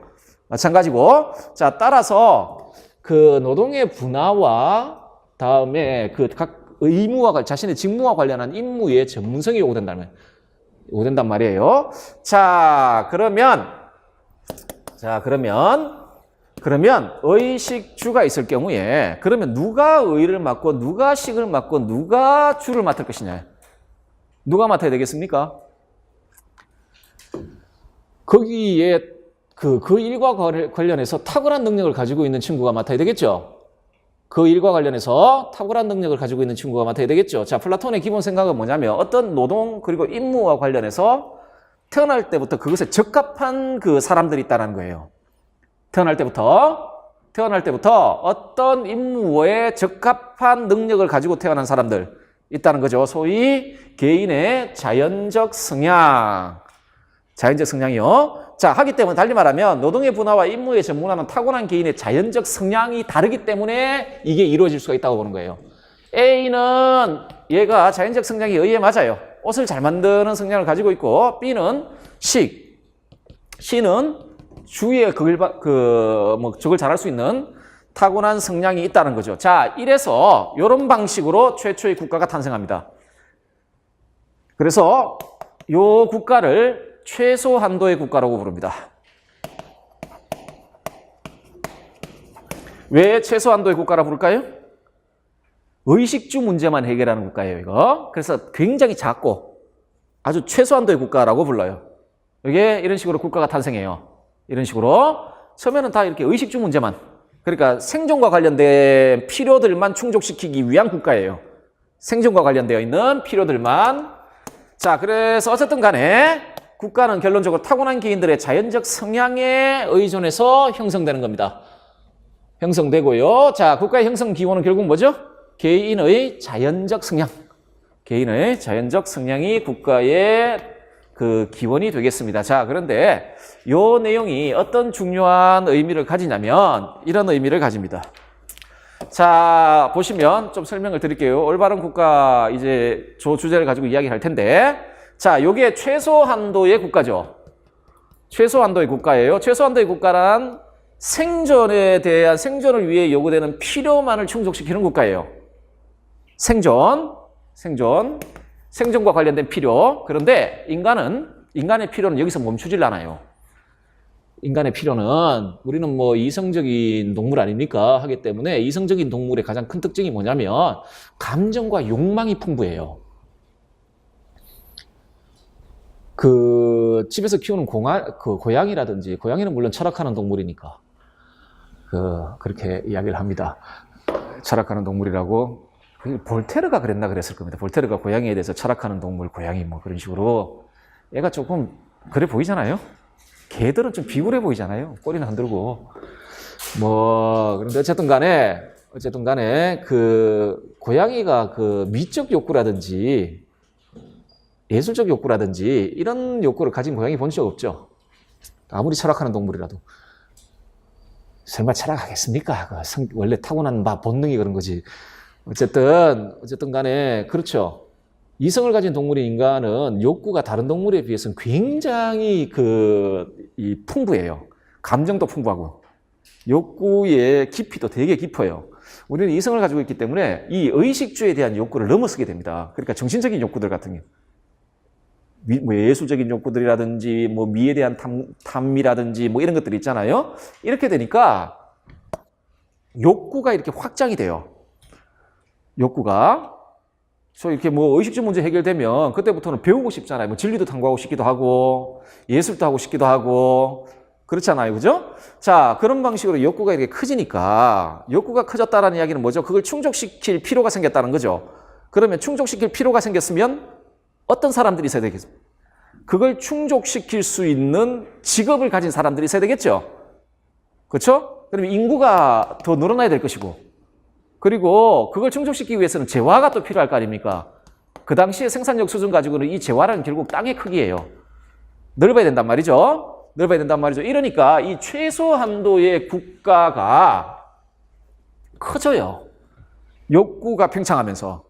마찬가지고. 자, 따라서 그 노동의 분화와 다음에 그 각 의무와 자신의 직무와 관련한 임무의 전문성이 요구된단 말이에요. 자, 그러면 의식주가 있을 경우에 그러면 누가 의를 맡고 누가 식을 맡고 누가 주를 맡을 것이냐. 누가 맡아야 되겠습니까? 거기에 그 일과 관련해서 탁월한 능력을 가지고 있는 친구가 맡아야 되겠죠. 그 일과 관련해서 탁월한 능력을 가지고 있는 친구가 맡아야 되겠죠. 자, 플라톤의 기본 생각은 뭐냐면 어떤 노동 그리고 임무와 관련해서 태어날 때부터 그것에 적합한 그 사람들이 있다는 거예요. 태어날 때부터 어떤 임무에 적합한 능력을 가지고 태어난 사람들 있다는 거죠. 소위 개인의 자연적 성향이요. 자, 하기 때문에 달리 말하면 노동의 분화와 임무의 전문화는 타고난 개인의 자연적 성향이 다르기 때문에 이게 이루어질 수가 있다고 보는 거예요. A는 얘가 자연적 성향에 의해 맞아요. 옷을 잘 만드는 성향을 가지고 있고 B는 C는 주위에 저걸 잘할 수 있는 타고난 성향이 있다는 거죠. 자, 이래서 이런 방식으로 최초의 국가가 탄생합니다. 그래서 이 국가를 최소 한도의 국가라고 부릅니다. 왜 최소 한도의 국가라 부를까요? 의식주 문제만 해결하는 국가예요, 이거. 그래서 굉장히 작고 아주 최소 한도의 국가라고 불러요. 이게 이런 식으로 국가가 탄생해요. 이런 식으로. 처음에는 다 이렇게 의식주 문제만. 그러니까 생존과 관련된 필요들만 충족시키기 위한 국가예요. 생존과 관련되어 있는 필요들만. 자, 그래서 어쨌든 간에 국가는 결론적으로 타고난 개인들의 자연적 성향에 의존해서 형성되는 겁니다. 형성되고요. 자, 국가의 형성 기원은 결국 뭐죠? 개인의 자연적 성향. 개인의 자연적 성향이 국가의 그 기원이 되겠습니다. 자, 그런데 이 내용이 어떤 중요한 의미를 가지냐면 이런 의미를 가집니다. 자, 보시면 좀 설명을 드릴게요. 올바른 국가 이제 저 주제를 가지고 이야기할 텐데, 자, 요게 최소 한도의 국가죠. 최소 한도의 국가예요. 최소 한도의 국가란 생존에 대한 생존을 위해 요구되는 필요만을 충족시키는 국가예요. 생존과 관련된 필요. 그런데 인간의 필요는 여기서 멈추질 않아요. 인간의 필요는 우리는 뭐 이성적인 동물 아닙니까? 하기 때문에 이성적인 동물의 가장 큰 특징이 뭐냐면 감정과 욕망이 풍부해요. 그 집에서 키우는 고양이라든지, 고양이는 물론 철학하는 동물이니까 그렇게 이야기를 합니다. 철학하는 동물이라고. 볼테르가 그랬을 겁니다. 볼테르가 고양이에 대해서 철학하는 동물, 고양이 뭐 그런 식으로. 얘가 조금 그래 보이잖아요. 개들은 좀 비굴해 보이잖아요. 꼬리는 안 들고. 그런데 어쨌든 간에 그 고양이가 그 미적 욕구라든지 예술적 욕구라든지 이런 욕구를 가진 고양이 본 적 없죠. 아무리 철학하는 동물이라도. 설마 철학하겠습니까? 원래 타고난 본능이 그런 거지. 어쨌든 간에 그렇죠. 이성을 가진 동물인 인간은 욕구가 다른 동물에 비해서는 굉장히 풍부해요. 감정도 풍부하고 욕구의 깊이도 되게 깊어요. 우리는 이성을 가지고 있기 때문에 이 의식주에 대한 욕구를 넘어서게 됩니다. 그러니까 정신적인 욕구들 같은 게 예술적인 욕구들이라든지 미에 대한 탐미라든지 이런 것들이 있잖아요. 이렇게 되니까 욕구가 이렇게 확장이 돼요. 욕구가. 이렇게 의식주 문제 해결되면 그때부터는 배우고 싶잖아요. 진리도 탐구하고 싶기도 하고, 예술도 하고 싶기도 하고, 그렇잖아요. 그죠? 자, 그런 방식으로 욕구가 이렇게 커지니까, 욕구가 커졌다는 이야기는 뭐죠? 그걸 충족시킬 필요가 생겼다는 거죠. 그러면 충족시킬 필요가 생겼으면 어떤 사람들이 있어야 되겠습니까? 그걸 충족시킬 수 있는 직업을 가진 사람들이 있어야 되겠죠? 그렇죠? 그러면 인구가 더 늘어나야 될 것이고, 그리고 그걸 충족시키기 위해서는 재화가 또 필요할 거 아닙니까? 그 당시에 생산력 수준 가지고는 이 재화는 결국 땅의 크기예요. 넓어야 된단 말이죠. 이러니까 이 최소 한도의 국가가 커져요. 욕구가 팽창하면서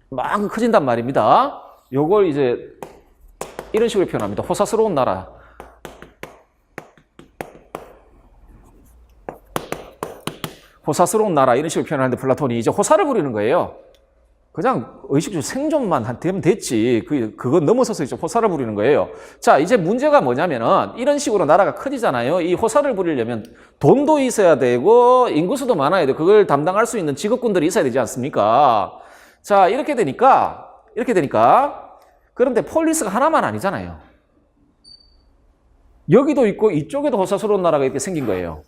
막 커진단 말입니다. 요걸 이제 이런 식으로 표현합니다. 호사스러운 나라. 호사스러운 나라 이런 식으로 표현하는데 플라톤이 이제 호사를 부리는 거예요. 그냥 의식주 생존만 되면 됐지. 그건 넘어서서 이제 호사를 부리는 거예요. 자, 이제 문제가 뭐냐면은 이런 식으로 나라가 커지잖아요. 이 호사를 부리려면 돈도 있어야 되고 인구수도 많아야 돼. 그걸 담당할 수 있는 직업군들이 있어야 되지 않습니까? 자, 이렇게 되니까 그런데 폴리스가 하나만 아니잖아요. 여기도 있고 이쪽에도 호사스러운 나라가 이렇게 생긴 거예요.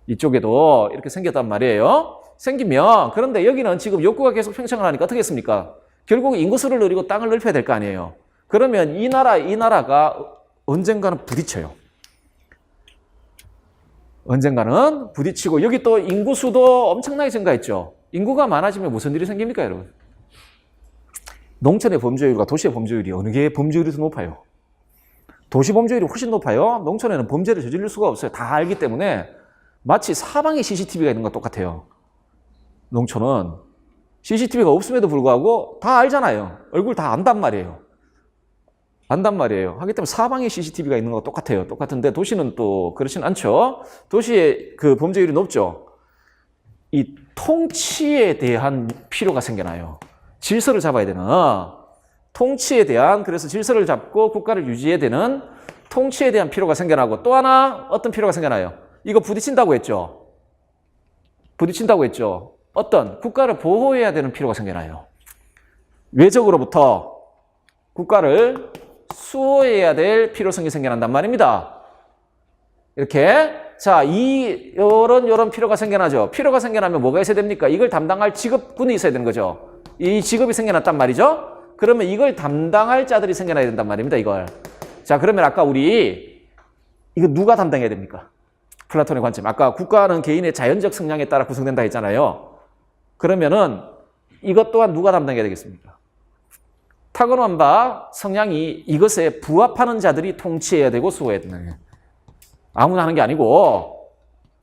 이쪽에도 이렇게 생겼단 말이에요. 생기면, 그런데 여기는 지금 욕구가 계속 팽창을 하니까 어떻게 했습니까? 결국 인구수를 늘리고 땅을 넓혀야 될 거 아니에요. 그러면 이 나라가 언젠가는 부딪혀요. 언젠가는 부딪히고, 여기 또 인구수도 엄청나게 증가했죠. 인구가 많아지면 무슨 일이 생깁니까, 여러분? 농촌의 범죄율과 도시의 범죄율이 어느 게 범죄율이 더 높아요? 도시 범죄율이 훨씬 높아요. 농촌에는 범죄를 저지를 수가 없어요. 다 알기 때문에 마치 사방에 CCTV가 있는 것 똑같아요. 농촌은 CCTV가 없음에도 불구하고 다 알잖아요. 얼굴 다 안단 말이에요. 안단 말이에요. 하기 때문에 사방에 CCTV가 있는 것 똑같아요. 똑같은데 도시는 또 그렇진 않죠. 도시의 그 범죄율이 높죠. 이 통치에 대한 필요가 생겨나요. 질서를 잡아야 되는 통치에 대한, 그래서 질서를 잡고 국가를 유지해야 되는 통치에 대한 필요가 생겨나고, 또 하나 어떤 필요가 생겨나요? 이거 부딪힌다고 했죠. 부딪힌다고 했죠. 어떤 국가를 보호해야 되는 필요가 생겨나요. 외적으로부터 국가를 수호해야 될 필요성이 생겨난단 말입니다. 이렇게. 자, 요런 필요가 생겨나죠. 필요가 생겨나면 뭐가 있어야 됩니까? 이걸 담당할 직업군이 있어야 되는 거죠. 이 직업이 생겨났단 말이죠. 그러면 이걸 담당할 자들이 생겨나야 된단 말입니다, 이걸. 자, 그러면 아까 우리, 이거 누가 담당해야 됩니까? 플라톤의 관점. 아까 국가는 개인의 자연적 성향에 따라 구성된다 했잖아요. 그러면은 이것 또한 누가 담당해야 되겠습니까? 타고난 바 성향이 이것에 부합하는 자들이 통치해야 되고 수호해야 되는 거예요. 아무나 하는 게 아니고,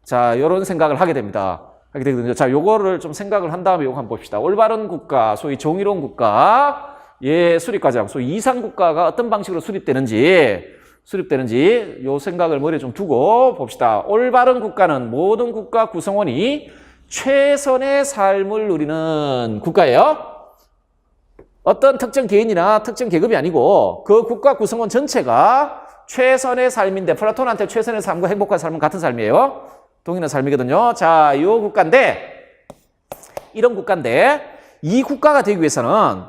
자, 이런 생각을 하게 됩니다. 하게 되거든요. 자, 요거를 좀 생각을 한 다음에 요거 한번 봅시다. 올바른 국가, 소위 정의로운 국가, 예, 수립과정, 소위 이상 국가가 어떤 방식으로 수립되는지 요 생각을 머리에 좀 두고 봅시다. 올바른 국가는 모든 국가 구성원이 최선의 삶을 누리는 국가예요. 어떤 특정 개인이나 특정 계급이 아니고 그 국가 구성원 전체가 최선의 삶인데, 플라톤한테 최선의 삶과 행복한 삶은 같은 삶이에요. 동일한 삶이거든요. 자, 요 국가인데, 이런 국가인데, 이 국가가 되기 위해서는,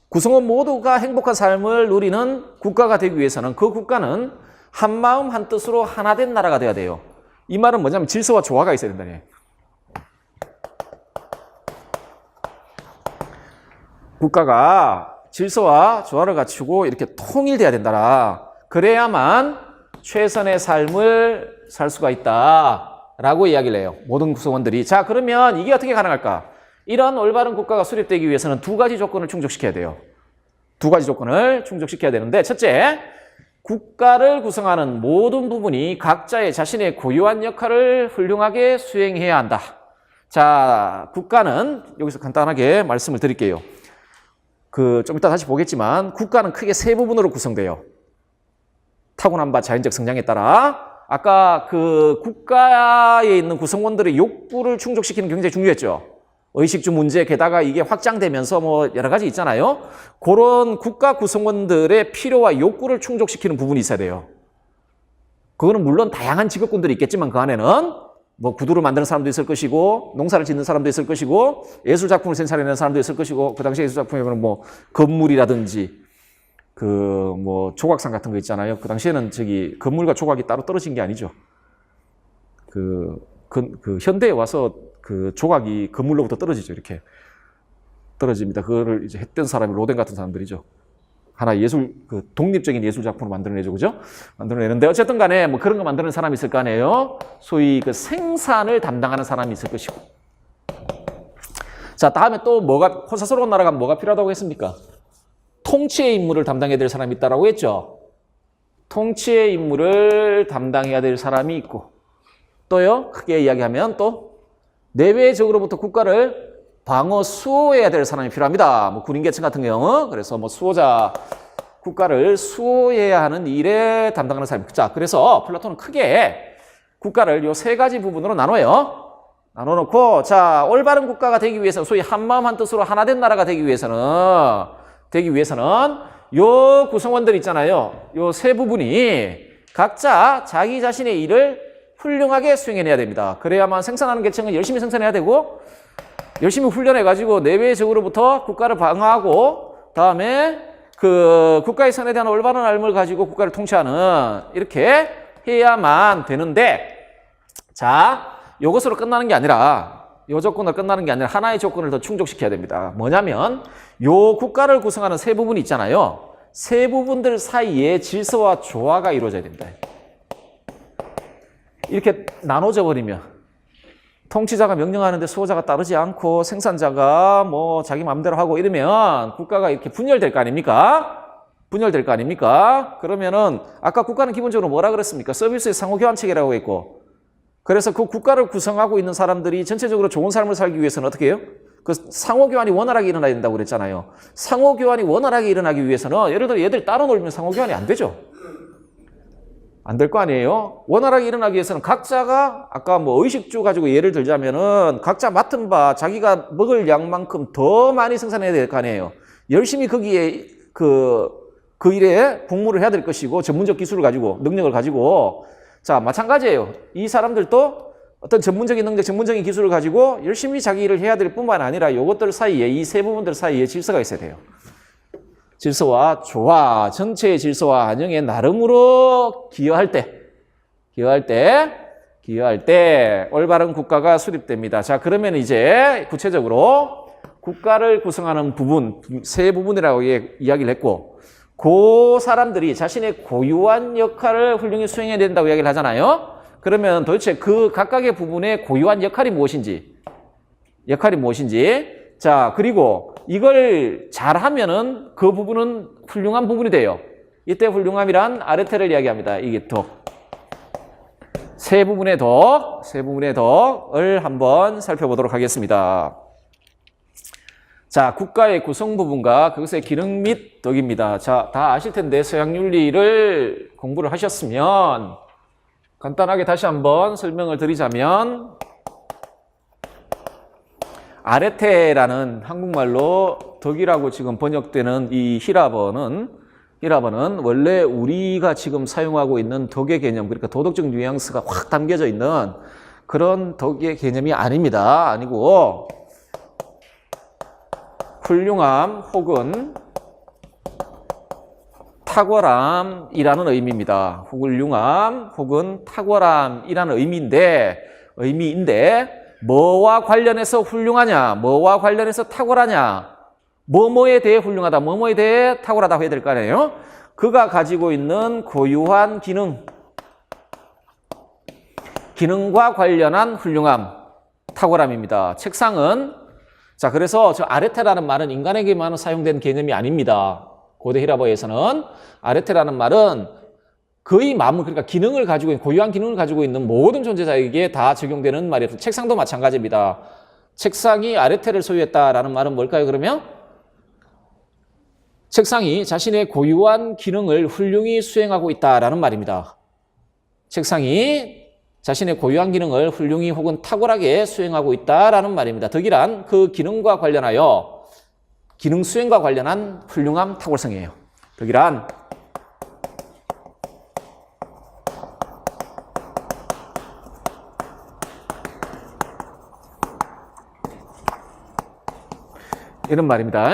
구성원 모두가 행복한 삶을 누리는 국가가 되기 위해서는 그 국가는 한마음 한뜻으로 하나 된 나라가 돼야 돼요. 이 말은 뭐냐면 질서와 조화가 있어야 된다는 얘기예요. 국가가 질서와 조화를 갖추고 이렇게 통일돼야 된다. 그래야만 최선의 삶을 살 수가 있다라고 이야기를 해요. 모든 구성원들이. 자, 그러면 이게 어떻게 가능할까? 이런 올바른 국가가 수립되기 위해서는 두 가지 조건을 충족시켜야 돼요. 두 가지 조건을 충족시켜야 되는데, 첫째, 국가를 구성하는 모든 부분이 각자의 자신의 고유한 역할을 훌륭하게 수행해야 한다. 자, 국가는 여기서 간단하게 말씀을 드릴게요. 좀 이따 다시 보겠지만 국가는 크게 세 부분으로 구성돼요. 타고난 바 자연적 성향에 따라. 아까 그 국가에 있는 구성원들의 욕구를 충족시키는 게 굉장히 중요했죠. 의식주 문제, 게다가 이게 확장되면서 뭐 여러 가지 있잖아요. 그런 국가 구성원들의 필요와 욕구를 충족시키는 부분이 있어야 돼요. 그거는 물론 다양한 직업군들이 있겠지만 그 안에는 뭐 구두를 만드는 사람도 있을 것이고, 농사를 짓는 사람도 있을 것이고, 예술작품을 생산해내는 사람도 있을 것이고, 그 당시 예술작품에는 뭐 건물이라든지 뭐 조각상 같은 거 있잖아요. 그 당시에는 건물과 조각이 따로 떨어진 게 아니죠. 현대에 와서 그 조각이 건물로부터 떨어지죠. 이렇게 떨어집니다. 그거를 이제 했던 사람이 로덴 같은 사람들이죠. 하나 독립적인 예술 작품을 만들어내죠. 그죠? 만들어내는데 어쨌든 간에 뭐 그런 거 만드는 사람이 있을 거 아니에요? 소위 그 생산을 담당하는 사람이 있을 것이고. 자, 다음에 또 호사스러운 나라가 뭐가 필요하다고 했습니까? 통치의 임무를 담당해야 될 사람이 있다라고 했죠. 통치의 임무를 담당해야 될 사람이 있고, 또요, 크게 이야기하면 또 내외적으로부터 국가를 방어 수호해야 될 사람이 필요합니다. 뭐 군인 계층 같은 경우, 그래서 뭐 국가를 수호해야 하는 일에 담당하는 사람. 자, 그래서 플라톤은 크게 국가를 요 세 가지 부분으로 나눠놓고, 자, 올바른 국가가 되기 위해서는, 소위 한마음 한뜻으로 하나 된 나라가 되기 위해서는 요 구성원들 있잖아요. 요 세 부분이 각자 자기 자신의 일을 훌륭하게 수행해내야 됩니다. 그래야만 생산하는 계층은 열심히 생산해야 되고, 열심히 훈련해가지고 내외적으로부터 국가를 방어하고, 다음에 그 국가의 선에 대한 올바른 알을 가지고 국가를 통치하는, 이렇게 해야만 되는데, 자, 요것으로 끝나는 게 아니라, 요 조건으로 끝나는 게 아니라 하나의 조건을 더 충족시켜야 됩니다. 뭐냐면 요 국가를 구성하는 세 부분이 있잖아요. 세 부분들 사이에 질서와 조화가 이루어져야 됩니다. 이렇게 나눠져 버리면, 통치자가 명령하는데 수호자가 따르지 않고 생산자가 뭐 자기 마음대로 하고 이러면 국가가 이렇게 분열될 거 아닙니까? 분열될 거 아닙니까? 그러면은 아까 국가는 기본적으로 뭐라 그랬습니까? 서비스의 상호교환 체계라고 했고, 그래서 그 국가를 구성하고 있는 사람들이 전체적으로 좋은 삶을 살기 위해서는 어떻게 해요? 그 상호교환이 원활하게 일어나야 된다고 그랬잖아요. 상호교환이 원활하게 일어나기 위해서는 예를 들어 얘들 따로 놀면 상호교환이 안 되죠. 안 될 거 아니에요? 원활하게 일어나기 위해서는 각자가 아까 뭐 의식주 가지고 예를 들자면은 각자 맡은 바 자기가 먹을 양만큼 더 많이 생산해야 될 거 아니에요. 열심히 거기에 그 일에 복무를 해야 될 것이고 전문적 기술을 가지고 능력을 가지고 자 마찬가지예요. 이 사람들도 어떤 전문적인 능력, 전문적인 기술을 가지고 열심히 자기 일을 해야 될 뿐만 아니라 이것들 사이에 이 세 부분들 사이에 질서가 있어야 돼요. 질서와 조화, 전체의 질서와 안녕에 나름으로 기여할 때 올바른 국가가 수립됩니다. 자, 그러면 이제 구체적으로 국가를 구성하는 부분, 세 부분이라고 이야기를 했고, 그 사람들이 자신의 고유한 역할을 훌륭히 수행해야 된다고 이야기를 하잖아요. 그러면 도대체 그 각각의 부분의 고유한 역할이 무엇인지, 자, 그리고 이걸 잘하면은 그 부분은 훌륭한 부분이 돼요. 이때 훌륭함이란 아르테를 이야기합니다. 이게 덕. 세 부분의 덕을 한번 살펴보도록 하겠습니다. 자, 국가의 구성 부분과 그것의 기능 및 덕입니다. 자, 다 아실 텐데 서양윤리를 공부를 하셨으면 간단하게 다시 한번 설명을 드리자면 아레테라는 한국말로 덕이라고 지금 번역되는 이 히라버는 원래 우리가 지금 사용하고 있는 덕의 개념, 그러니까 도덕적 뉘앙스가 확 담겨져 있는 그런 덕의 개념이 아닙니다. 아니고 훌륭함 혹은 탁월함이라는 의미입니다. 훌륭함 혹은 탁월함이라는 의미인데 뭐와 관련해서 훌륭하냐, 뭐와 관련해서 탁월하냐, 뭐뭐에 대해 훌륭하다, 뭐뭐에 대해 탁월하다고 해야 될 거 아니에요? 그가 가지고 있는 고유한 기능과 관련한 훌륭함, 탁월함입니다. 책상은 자, 그래서 저 아레테라는 말은 인간에게만 사용된 개념이 아닙니다. 고대 히라버에서는 아레테라는 말은 거의 그러니까 기능을 가지고 있는, 고유한 기능을 가지고 있는 모든 존재자에게 다 적용되는 말이에요. 책상도 마찬가지입니다. 책상이 아레테를 소유했다라는 말은 뭘까요, 그러면? 책상이 자신의 고유한 기능을 훌륭히 수행하고 있다라는 말입니다. 책상이 자신의 고유한 기능을 훌륭히 혹은 탁월하게 수행하고 있다라는 말입니다. 덕이란 그 기능과 관련하여 기능 수행과 관련한 훌륭함, 탁월성이에요. 덕이란 이런 말입니다.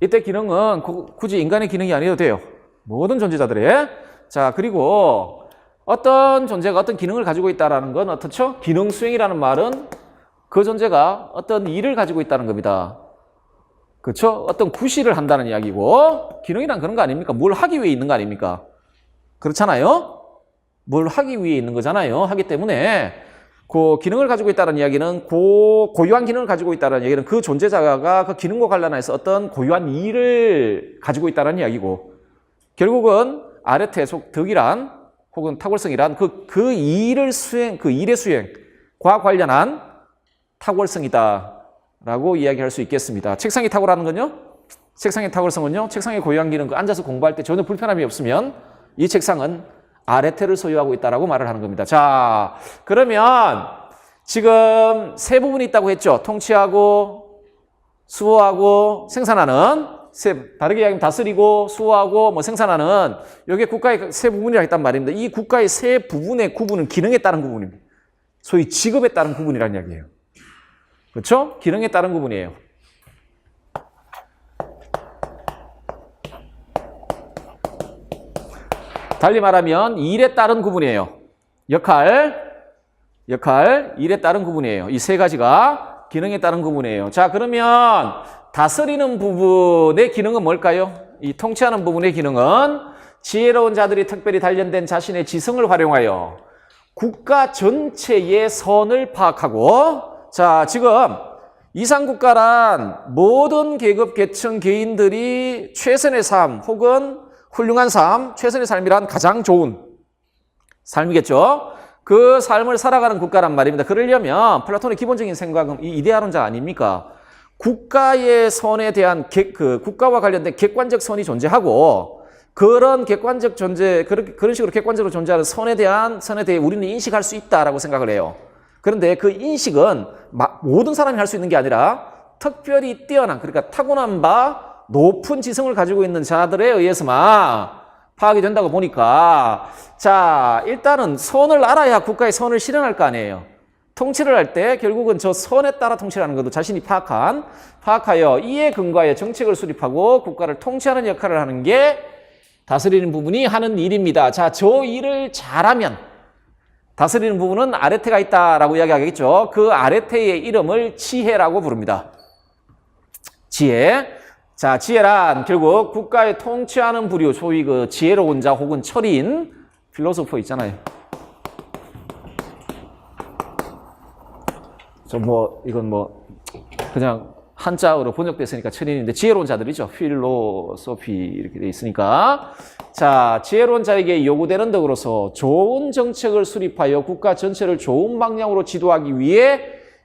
이때 기능은 굳이 인간의 기능이 아니어도 돼요. 모든 존재자들의. 자, 그리고 어떤 존재가 어떤 기능을 가지고 있다는 건 어떻죠? 기능 수행이라는 말은 그 존재가 어떤 일을 가지고 있다는 겁니다. 그렇죠? 어떤 구실을 한다는 이야기고, 기능이란 그런 거 아닙니까? 뭘 하기 위해 있는 거 아닙니까? 그렇잖아요? 뭘 하기 위해 있는 거잖아요. 하기 때문에 그 기능을 가지고 있다는 이야기는 고유한 기능을 가지고 있다는 이야기는 그 존재자가 그 기능과 관련해서 어떤 고유한 일을 가지고 있다는 이야기고, 결국은 아레테 속 덕이란 혹은 탁월성이란 그 일의 수행과 관련한 탁월성이다라고 이야기할 수 있겠습니다. 책상이 탁월하는 건요? 책상의 탁월성은요? 책상의 고유한 기능, 앉아서 공부할 때 전혀 불편함이 없으면 이 책상은 아레테를 소유하고 있다라고 말을 하는 겁니다. 자, 그러면 지금 세 부분이 있다고 했죠. 통치하고, 수호하고, 생산하는, 다르게 이야기하면 다스리고, 수호하고, 생산하는, 이게 국가의 세 부분이라고 했단 말입니다. 이 국가의 세 부분의 구분은 기능에 따른 구분입니다. 소위 직업에 따른 구분이라는 이야기예요. 그렇죠? 기능에 따른 구분이에요. 달리 말하면 일에 따른 구분이에요. 역할, 일에 따른 구분이에요. 이 세 가지가 기능에 따른 구분이에요. 자, 그러면 다스리는 부분의 기능은 뭘까요? 이 통치하는 부분의 기능은 지혜로운 자들이 특별히 단련된 자신의 지성을 활용하여 국가 전체의 선을 파악하고, 자, 지금 이상국가란 모든 계급, 계층, 개인들이 최선의 삶 혹은 훌륭한 삶, 최선의 삶이란 가장 좋은 삶이겠죠. 그 삶을 살아가는 국가란 말입니다. 그러려면 플라톤의 기본적인 생각은 이 이데아론자 아닙니까? 국가의 선에 대한 국가와 관련된 객관적 선이 존재하고 그런 객관적 존재, 그런 식으로 객관적으로 존재하는 선에 대해 우리는 인식할 수 있다라고 생각을 해요. 그런데 그 인식은 모든 사람이 할 수 있는 게 아니라 특별히 뛰어난, 그러니까 타고난 바 높은 지성을 가지고 있는 자들에 의해서만 파악이 된다고 보니까, 자, 일단은 선을 알아야 국가의 선을 실현할 거 아니에요. 통치를 할 때 결국은 저 선에 따라 통치를 하는 것도 자신이 파악하여 이에 근거하여 정책을 수립하고 국가를 통치하는 역할을 하는 게 다스리는 부분이 하는 일입니다. 자, 저 일을 잘하면 다스리는 부분은 아레테가 있다라고 이야기하겠죠. 그 아레테의 이름을 지혜라고 부릅니다. 지혜. 자, 지혜란 결국 국가의 통치하는 부류, 소위 그 지혜로운 자 혹은 철인, 필로소퍼 있잖아요. 이건 그냥 한자어로 번역됐으니까 철인인데 지혜로운 자들이죠. 필로소피 이렇게 돼 있으니까. 자, 지혜로운 자에게 요구되는 덕으로서 좋은 정책을 수립하여 국가 전체를 좋은 방향으로 지도하기 위해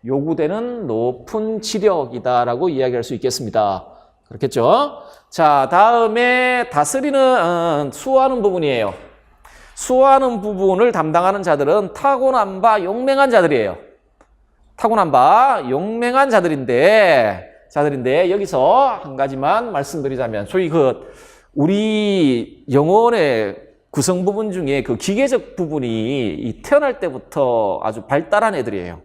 요구되는 높은 지력이다라고 이야기할 수 있겠습니다. 그렇겠죠? 자, 다음에 다스리는 수호하는 부분이에요. 수호하는 부분을 담당하는 자들은 타고난 바 용맹한 자들이에요. 타고난 바 용맹한 자들인데 여기서 한 가지만 말씀드리자면 소위 우리 영혼의 구성 부분 중에 그 기계적 부분이 태어날 때부터 아주 발달한 애들이에요.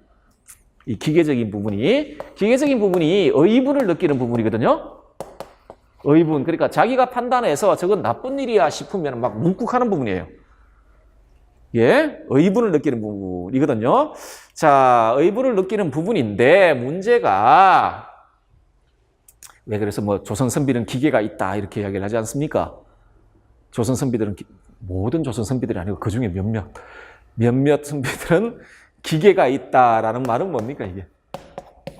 이 기계적인 부분이 의분을 느끼는 부분이거든요. 의분, 그러니까 자기가 판단해서 저건 나쁜 일이야 싶으면 막 묵국하는 부분이에요. 예, 의분을 느끼는 부분이거든요. 자, 의분을 느끼는 부분인데 문제가 왜 그래서 조선 선비는 기계가 있다 이렇게 이야기를 하지 않습니까? 조선 선비들은 모든 조선 선비들이 아니고 그 중에 몇몇 선비들은 기계가 있다라는 말은 뭡니까 이게?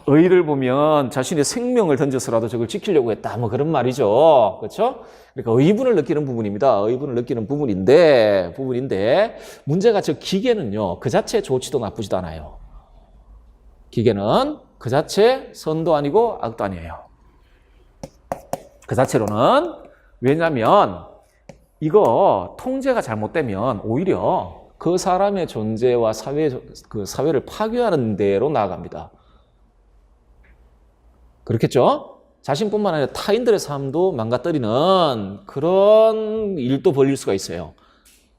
의를 보면 자신의 생명을 던져서라도 저걸 지키려고 했다 그런 말이죠. 그렇죠? 그러니까 의분을 느끼는 부분입니다. 의분을 느끼는 부분인데 문제가 저 기계는요. 그 자체 좋지도 나쁘지도 않아요. 기계는 그 자체 선도 아니고 악도 아니에요. 그 자체로는. 왜냐하면 이거 통제가 잘못되면 오히려 그 사람의 존재와 사회를 파괴하는 데로 나아갑니다. 그렇겠죠? 자신뿐만 아니라 타인들의 삶도 망가뜨리는 그런 일도 벌일 수가 있어요.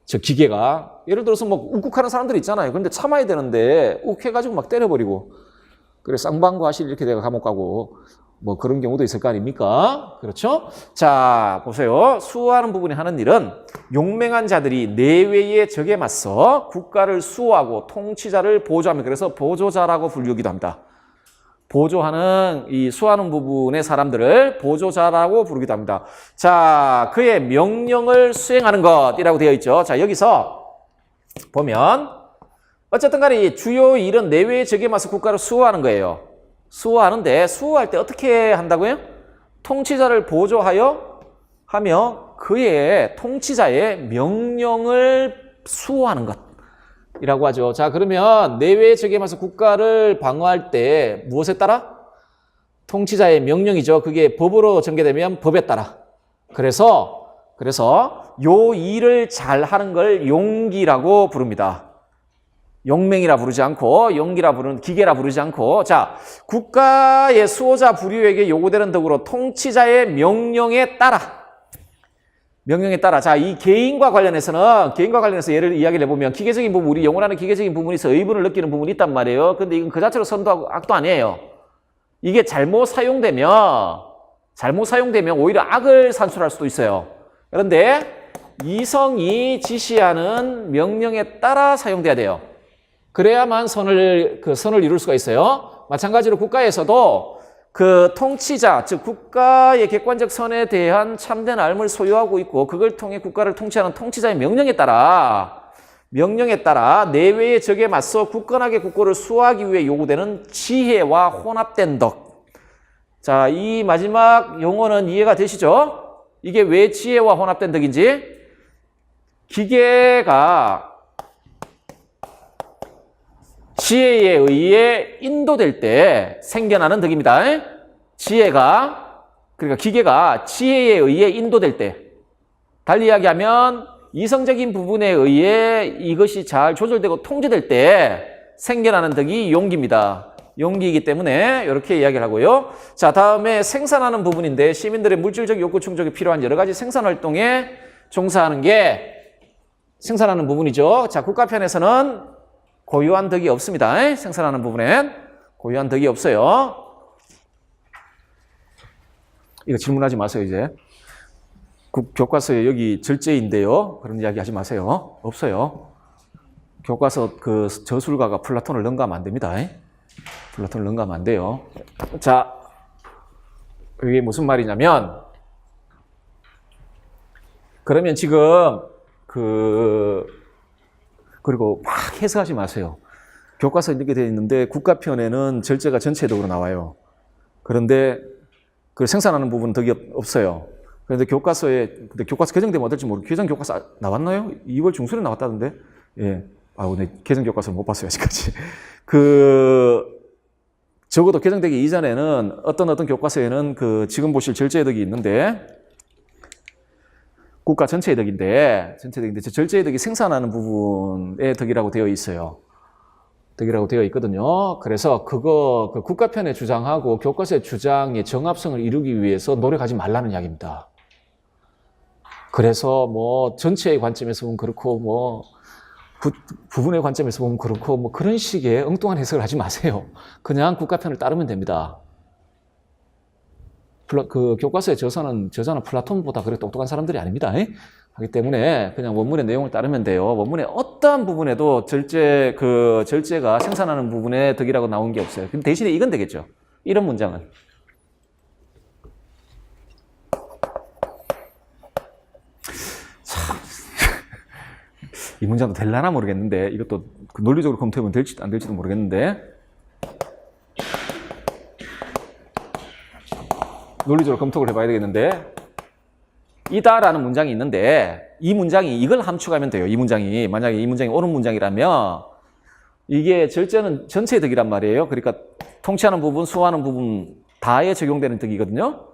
저 기계가. 예를 들어서 욱욱하는 사람들 있잖아요. 그런데 참아야 되는데 욱해가지고 막 때려버리고. 그래, 쌍방구 하실 이렇게 내가 감옥 가고 그런 경우도 있을 거 아닙니까? 그렇죠? 자, 보세요. 수호하는 부분이 하는 일은 용맹한 자들이 내외의 적에 맞서 국가를 수호하고 통치자를 보조하며 그래서 보조자라고 불리기도 합니다. 보조하는 이 수호하는 부분의 사람들을 보조자라고 부르기도 합니다. 자, 그의 명령을 수행하는 것이라고 되어 있죠. 자, 여기서 보면 어쨌든 간에 이 주요 일은 내외의 적에 맞서 국가를 수호하는 거예요. 수호하는데 수호할 때 어떻게 한다고요? 통치자를 보조하여 하며 그의 통치자의 명령을 수호하는 것. 이라고 하죠. 자, 그러면 내외의 적에 맞서 국가를 방어할 때 무엇에 따라? 통치자의 명령이죠. 그게 법으로 전개되면 법에 따라. 그래서 요 일을 잘 하는 걸 용기라고 부릅니다. 용맹이라 부르지 않고 기계라 부르지 않고 자, 국가의 수호자 부류에게 요구되는 덕으로 통치자의 명령에 따라 자, 이 개인과 관련해서 예를 이야기를 해보면 기계적인 부분, 우리 영혼하는 기계적인 부분이 있어 의분을 느끼는 부분이 있단 말이에요. 근데 이건 그 자체로 선도 악도 아니에요. 이게 잘못 사용되면 오히려 악을 산출할 수도 있어요. 그런데 이성이 지시하는 명령에 따라 사용돼야 돼요. 그래야만 선을 이룰 수가 있어요. 마찬가지로 국가에서도 그 통치자, 즉 국가의 객관적 선에 대한 참된 알을 소유하고 있고 그걸 통해 국가를 통치하는 통치자의 명령에 따라 명령에 따라 내외의 적에 맞서 굳건하게 국고를 수호하기 위해 요구되는 지혜와 혼합된 덕. 자, 이 마지막 용어는 이해가 되시죠? 이게 왜 지혜와 혼합된 덕인지? 기계가 지혜에 의해 인도될 때 생겨나는 덕입니다. 그러니까 기계가 지혜에 의해 인도될 때, 달리 이야기하면 이성적인 부분에 의해 이것이 잘 조절되고 통제될 때 생겨나는 덕이 용기입니다. 용기이기 때문에 이렇게 이야기를 하고요. 자, 다음에 생산하는 부분인데 시민들의 물질적 욕구 충족에 필요한 여러 가지 생산 활동에 종사하는 게 생산하는 부분이죠. 자, 국가편에서는 고유한 덕이 없습니다. 생산하는 부분엔 고유한 덕이 없어요. 이거 질문하지 마세요, 이제. 교과서에 여기 절제인데요. 그런 이야기 하지 마세요. 없어요. 교과서 그 저술가가 플라톤을 능가하면 안 됩니다. 플라톤을 능가하면 안 돼요. 자, 이게 무슨 말이냐면, 그러면 지금 그리고 막 해석하지 마세요. 교과서 이렇게 되어 있는데 국가편에는 절제가 전체적으로 나와요. 그런데 그 생산하는 부분은 덕이 없어요. 그런데 교과서 개정되면 어떨지 모르겠어요. 개정 교과서 나왔나요? 2월 중순에 나왔다던데. 예. 네, 개정 교과서를 못 봤어요, 아직까지. 적어도 개정되기 이전에는 어떤 교과서에는 지금 보실 절제의 덕이 있는데, 국가 전체의 덕인데, 절제의 덕이 생산하는 부분의 덕이라고 되어 있어요. 덕이라고 되어 있거든요. 그래서 그 국가편의 주장하고 교과서의 주장의 정합성을 이루기 위해서 노력하지 말라는 이야기입니다. 그래서 전체의 관점에서 보면 그렇고, 부분의 관점에서 보면 그렇고, 그런 식의 엉뚱한 해석을 하지 마세요. 그냥 국가편을 따르면 됩니다. 교과서의 저자는 플라톤보다 그렇게 똑똑한 사람들이 아닙니다. 하기 때문에 그냥 원문의 내용을 따르면 돼요. 원문의 어떠한 부분에도 절제가 생산하는 부분의 덕이라고 나온 게 없어요. 그럼 대신에 이건 되겠죠. 이런 문장은. 참, 이 문장도 될라나 모르겠는데, 이것도 논리적으로 검토해보면 될지도 안 될지도 모르겠는데, 논리적으로 검토를 해봐야 되겠는데, 이다라는 문장이 있는데, 이 문장이 이걸 함축하면 돼요. 만약에 이 문장이 옳은 문장이라면, 이게 절제는 전체의 덕이란 말이에요. 그러니까 통치하는 부분, 수호하는 부분 다에 적용되는 덕이거든요.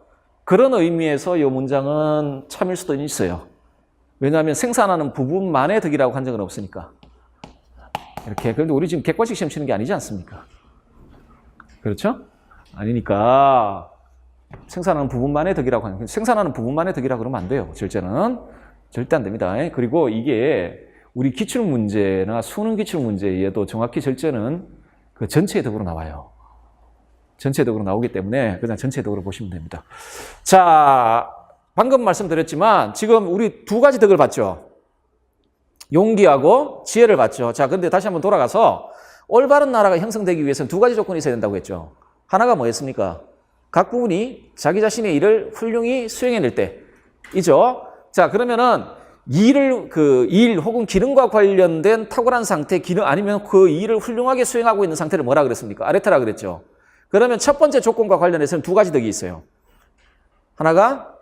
그런 의미에서 이 문장은 참일 수도 있어요. 왜냐하면 생산하는 부분만의 덕이라고 한 적은 없으니까. 이렇게. 그런데 우리 지금 객관식 시험 치는 게 아니지 않습니까? 그렇죠? 아니니까 생산하는 부분만의 덕이라고 하는, 생산하는 부분만의 덕이라고 그러면 안 돼요. 절제는 절대 안 됩니다. 그리고 이게 우리 기출문제나 수능 기출문제에도 정확히 절제는 그 전체의 덕으로 나와요. 전체의 덕으로 나오기 때문에 그냥 전체의 덕으로 보시면 됩니다. 자, 방금 말씀드렸지만 지금 우리 두 가지 덕을 봤죠. 용기하고 지혜를 봤죠. 자, 근데 다시 한번 돌아가서 올바른 나라가 형성되기 위해서는 두 가지 조건이 있어야 된다고 했죠. 하나가 뭐였습니까? 각 부분이 자기 자신의 일을 훌륭히 수행해낼 때이죠. 자, 그러면은 일 혹은 기능과 관련된 탁월한 상태, 기능 아니면 그 일을 훌륭하게 수행하고 있는 상태를 뭐라 그랬습니까? 아레타라 그랬죠. 그러면 첫 번째 조건과 관련해서는 두 가지 덕이 있어요. 하나가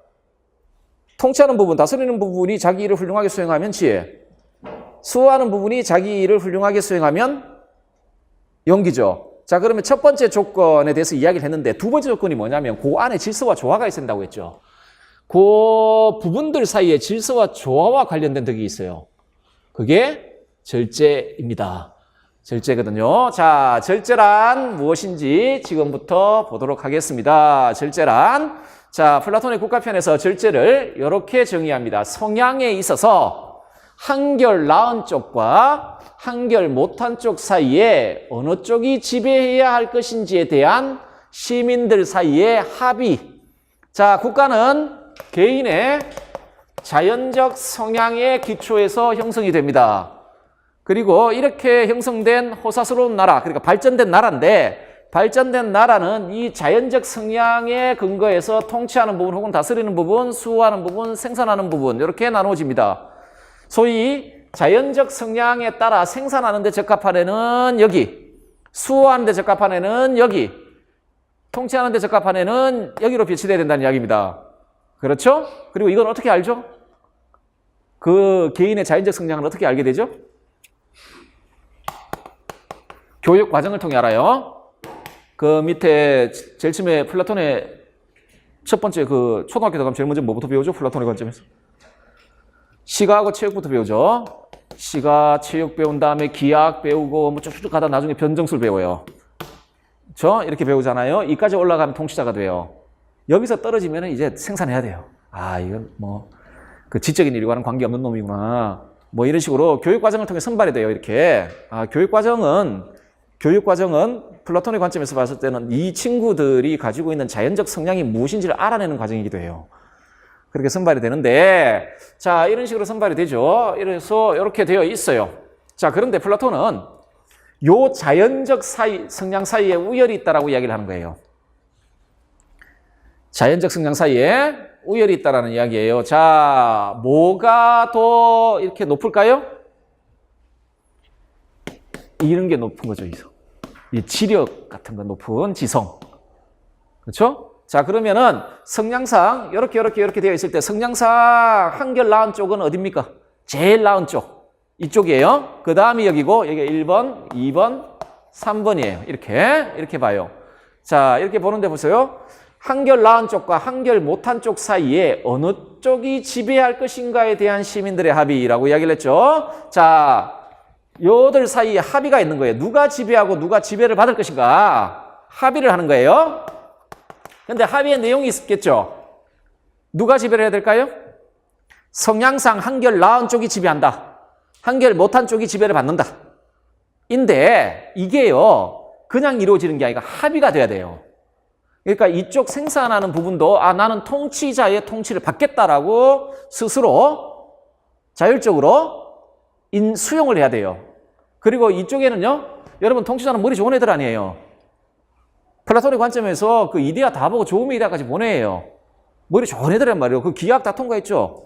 통치하는 부분, 다스리는 부분이 자기 일을 훌륭하게 수행하면 지혜, 수호하는 부분이 자기 일을 훌륭하게 수행하면 용기죠. 자, 그러면 첫 번째 조건에 대해서 이야기를 했는데 두 번째 조건이 뭐냐면 그 안에 질서와 조화가 있어야 된다고 했죠. 그 부분들 사이에 질서와 조화와 관련된 덕이 있어요. 그게 절제입니다. 절제거든요. 자, 절제란 무엇인지 지금부터 보도록 하겠습니다. 절제란, 자, 플라톤의 국가편에서 절제를 이렇게 정의합니다. 성향에 있어서 한결 나은 쪽과 한결 못한 쪽 사이에 어느 쪽이 지배해야 할 것인지에 대한 시민들 사이의 합의. 자, 국가는 개인의 자연적 성향의 기초에서 형성이 됩니다. 그리고 이렇게 형성된 호사스러운 나라, 그러니까 발전된 나라인데, 발전된 나라는 이 자연적 성향에 근거해서 통치하는 부분 혹은 다스리는 부분, 수호하는 부분, 생산하는 부분 이렇게 나누어집니다. 소위 자연적 성향에 따라 생산하는 데 적합한 애는 여기, 수호하는 데 적합한 애는 여기, 통치하는 데 적합한 애는 여기로 배치돼야 된다는 이야기입니다. 그렇죠? 그리고 이건 어떻게 알죠? 그 개인의 자연적 성향을 어떻게 알게 되죠? 교육 과정을 통해 알아요. 그 밑에 제일 처음에 플라톤의 첫 번째 그 초등학교 들어가면 제일 먼저 뭐부터 배우죠? 플라톤의 관점에서. 시가하고 체육부터 배우죠. 시가, 체육 배운 다음에 기하학 배우고 뭐 쭉쭉 가다 나중에 변정술 배워요. 그렇죠? 이렇게 배우잖아요. 이까지 올라가면 통치자가 돼요. 여기서 떨어지면 이제 생산해야 돼요. 아, 이건 뭐 그 지적인 일과는 관계없는 놈이구나. 뭐 이런 식으로 교육 과정을 통해 선발이 돼요. 이렇게. 아, 교육 과정은 플라톤의 관점에서 봤을 때는 이 친구들이 가지고 있는 자연적 성향이 무엇인지를 알아내는 과정이기도 해요. 그렇게 선발이 되는데, 자, 이런 식으로 선발이 되죠. 이래서 이렇게 되어 있어요. 자, 그런데 플라톤은 요 자연적 성향 사이에 우열이 있다라고 이야기를 하는 거예요. 자연적 성향 사이에 우열이 있다라는 이야기예요. 자, 뭐가 더 이렇게 높을까요? 이런 게 높은 거죠. 이 지력 같은 거 높은 지성. 그렇죠? 자, 그러면은 성향상 이렇게 되어 있을 때 성향상 한결 나은 쪽은 어디입니까? 제일 나은 쪽. 이쪽이에요. 그 다음이 여기고 여기 1번, 2번, 3번이에요. 이렇게 봐요. 자, 이렇게 보는데 보세요. 한결 나은 쪽과 한결 못한 쪽 사이에 어느 쪽이 지배할 것인가에 대한 시민들의 합의라고 이야기를 했죠. 자, 요들 사이에 합의가 있는 거예요. 누가 지배하고 누가 지배를 받을 것인가 합의를 하는 거예요. 근데 합의의 내용이 있겠죠. 누가 지배를 해야 될까요? 성향상 한결 나은 쪽이 지배한다. 한결 못한 쪽이 지배를 받는다. 인데 이게요. 그냥 이루어지는 게 아니라 합의가 돼야 돼요. 그러니까 이쪽 생산하는 부분도 아 나는 통치자의 통치를 받겠다라고 스스로 자율적으로 수용을 해야 돼요. 그리고 이쪽에는요. 여러분 통치자는 머리 좋은 애들 아니에요. 플라톤의 관점에서 그 이데아 다 보고 좋은 이데아까지 보내요. 머리 좋은 애들란 말이에요. 그 기하학 다 통과했죠.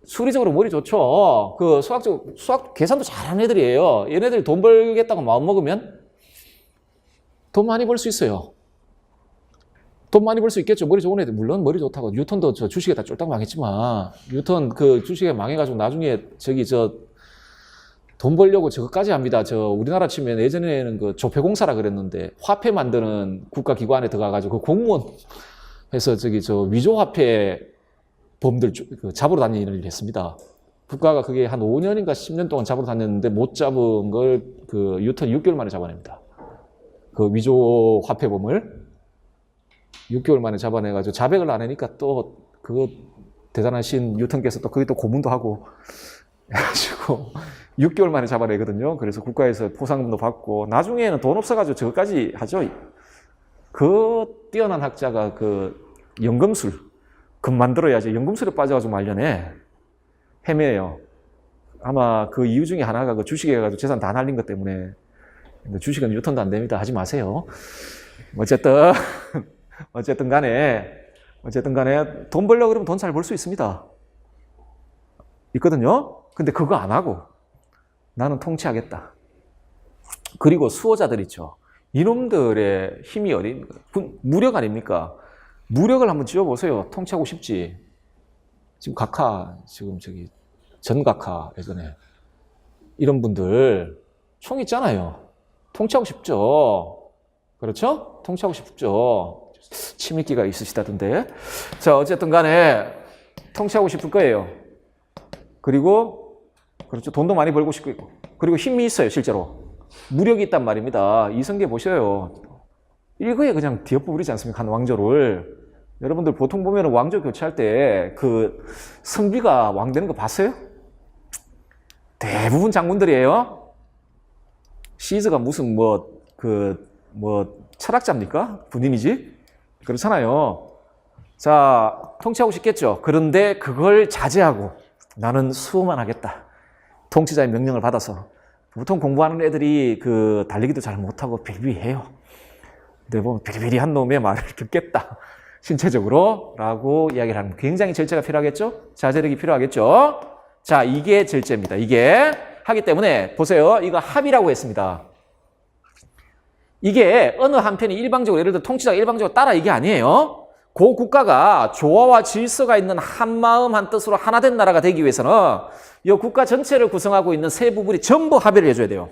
수리적으로 머리 좋죠. 그 수학 계산도 잘하는 애들이에요. 얘네들이 돈 벌겠다고 마음먹으면 돈 많이 벌 수 있어요. 돈 많이 벌 수 있겠죠. 머리 좋은 애들. 물론 머리 좋다고. 뉴턴도 저 주식에 다 쫄딱 망했지만 뉴턴 그 주식에 망해가지고 나중에 돈 벌려고 저거까지 합니다. 우리나라 치면 예전에는 그 조폐공사라 그랬는데 화폐 만드는 국가기관에 들어가가지고 그 공무원 해서 위조화폐 범들 잡으러 다니는 일을 했습니다. 국가가 그게 한 5년인가 10년 동안 잡으러 다녔는데 못 잡은 걸 그 뉴턴 6개월 만에 잡아냅니다. 그 위조 화폐범을 6개월 만에 잡아내가지고 자백을 안 하니까 또 그 대단하신 뉴턴께서 또 그게 또 고문도 하고 해가지고 6개월 만에 잡아내거든요. 그래서 국가에서 보상금도 받고 나중에는 돈 없어가지고 저거까지 하죠. 그 뛰어난 학자가 그 연금술 금 만들어야지 연금술에 빠져가지고 말년에 헤매요. 아마 그 이유 중에 하나가 그 주식에 가지고 재산 다 날린 것 때문에. 근데 주식은 뉴턴도 안 됩니다. 하지 마세요. 어쨌든 간에 돈 벌려고 그러면 돈 잘 벌 수 있거든요. 근데 그거 안 하고 나는 통치하겠다. 그리고 수호자들 있죠. 이놈들의 힘이 어딥니까? 무력 아닙니까? 무력을 한번 지어보세요. 통치하고 싶지. 지금 전각하 예전에 이런 분들 총 있잖아요. 통치하고 싶죠. 그렇죠? 통치하고 싶죠. 치밀기가 있으시다던데. 자, 어쨌든 간에 통치하고 싶을 거예요. 그리고 그렇죠. 돈도 많이 벌고 싶고 그리고 힘이 있어요. 실제로. 무력이 있단 말입니다. 이성계 보셔요. 일거에 그냥 뒤엎어버리지 않습니까? 한 왕조를. 여러분들 보통 보면 왕조 교체할 때 그 성비가 왕 되는 거 봤어요? 대부분 장군들이에요. 시즈가 무슨 철학자입니까? 군인이지? 그렇잖아요. 자, 통치하고 싶겠죠. 그런데 그걸 자제하고 나는 수호만 하겠다. 통치자의 명령을 받아서. 보통 공부하는 애들이 그 달리기도 잘 못하고 비리비리해요. 근데 보면 비리비리한 놈의 말을 듣겠다. 신체적으로 라고 이야기를 하는 굉장히 절제가 필요하겠죠? 자제력이 필요하겠죠? 자, 이게 절제입니다. 이게 하기 때문에 보세요. 이거 합의라고 했습니다. 이게 어느 한편이 일방적으로 예를 들어 통치자가 일방적으로 따라 이게 아니에요. 그 국가가 조화와 질서가 있는 한마음 한뜻으로 하나 된 나라가 되기 위해서는 이 국가 전체를 구성하고 있는 세 부분이 전부 합의를 해줘야 돼요.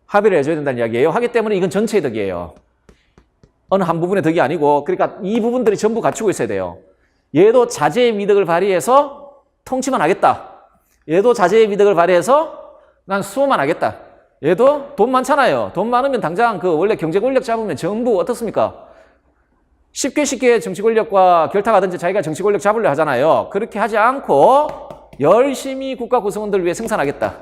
합의를 해줘야 된다는 이야기예요. 하기 때문에 이건 전체의 덕이에요. 어느 한 부분의 덕이 아니고 그러니까 이 부분들이 전부 갖추고 있어야 돼요. 얘도 자제의 미덕을 발휘해서 통치만 하겠다. 얘도 자제의 미덕을 발휘해서 난 수호만 하겠다. 얘도 돈 많잖아요. 돈 많으면 당장 그 원래 경제 권력 잡으면 전부 어떻습니까? 쉽게 정치 권력과 결탁하든지 자기가 정치 권력 잡으려 하잖아요. 그렇게 하지 않고 열심히 국가 구성원들을 위해 생산하겠다.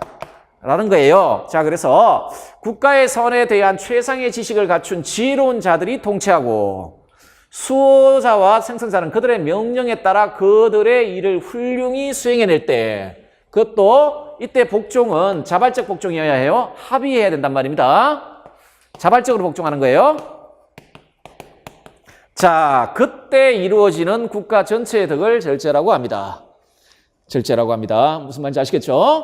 라는 거예요. 자, 그래서 국가의 선에 대한 최상의 지식을 갖춘 지혜로운 자들이 통치하고 수호자와 생산자는 그들의 명령에 따라 그들의 일을 훌륭히 수행해낼 때 그것도 이때 복종은 자발적 복종이어야 해요. 합의해야 된단 말입니다. 자발적으로 복종하는 거예요. 자, 그때 이루어지는 국가 전체의 덕을 절제라고 합니다. 절제라고 합니다. 무슨 말인지 아시겠죠?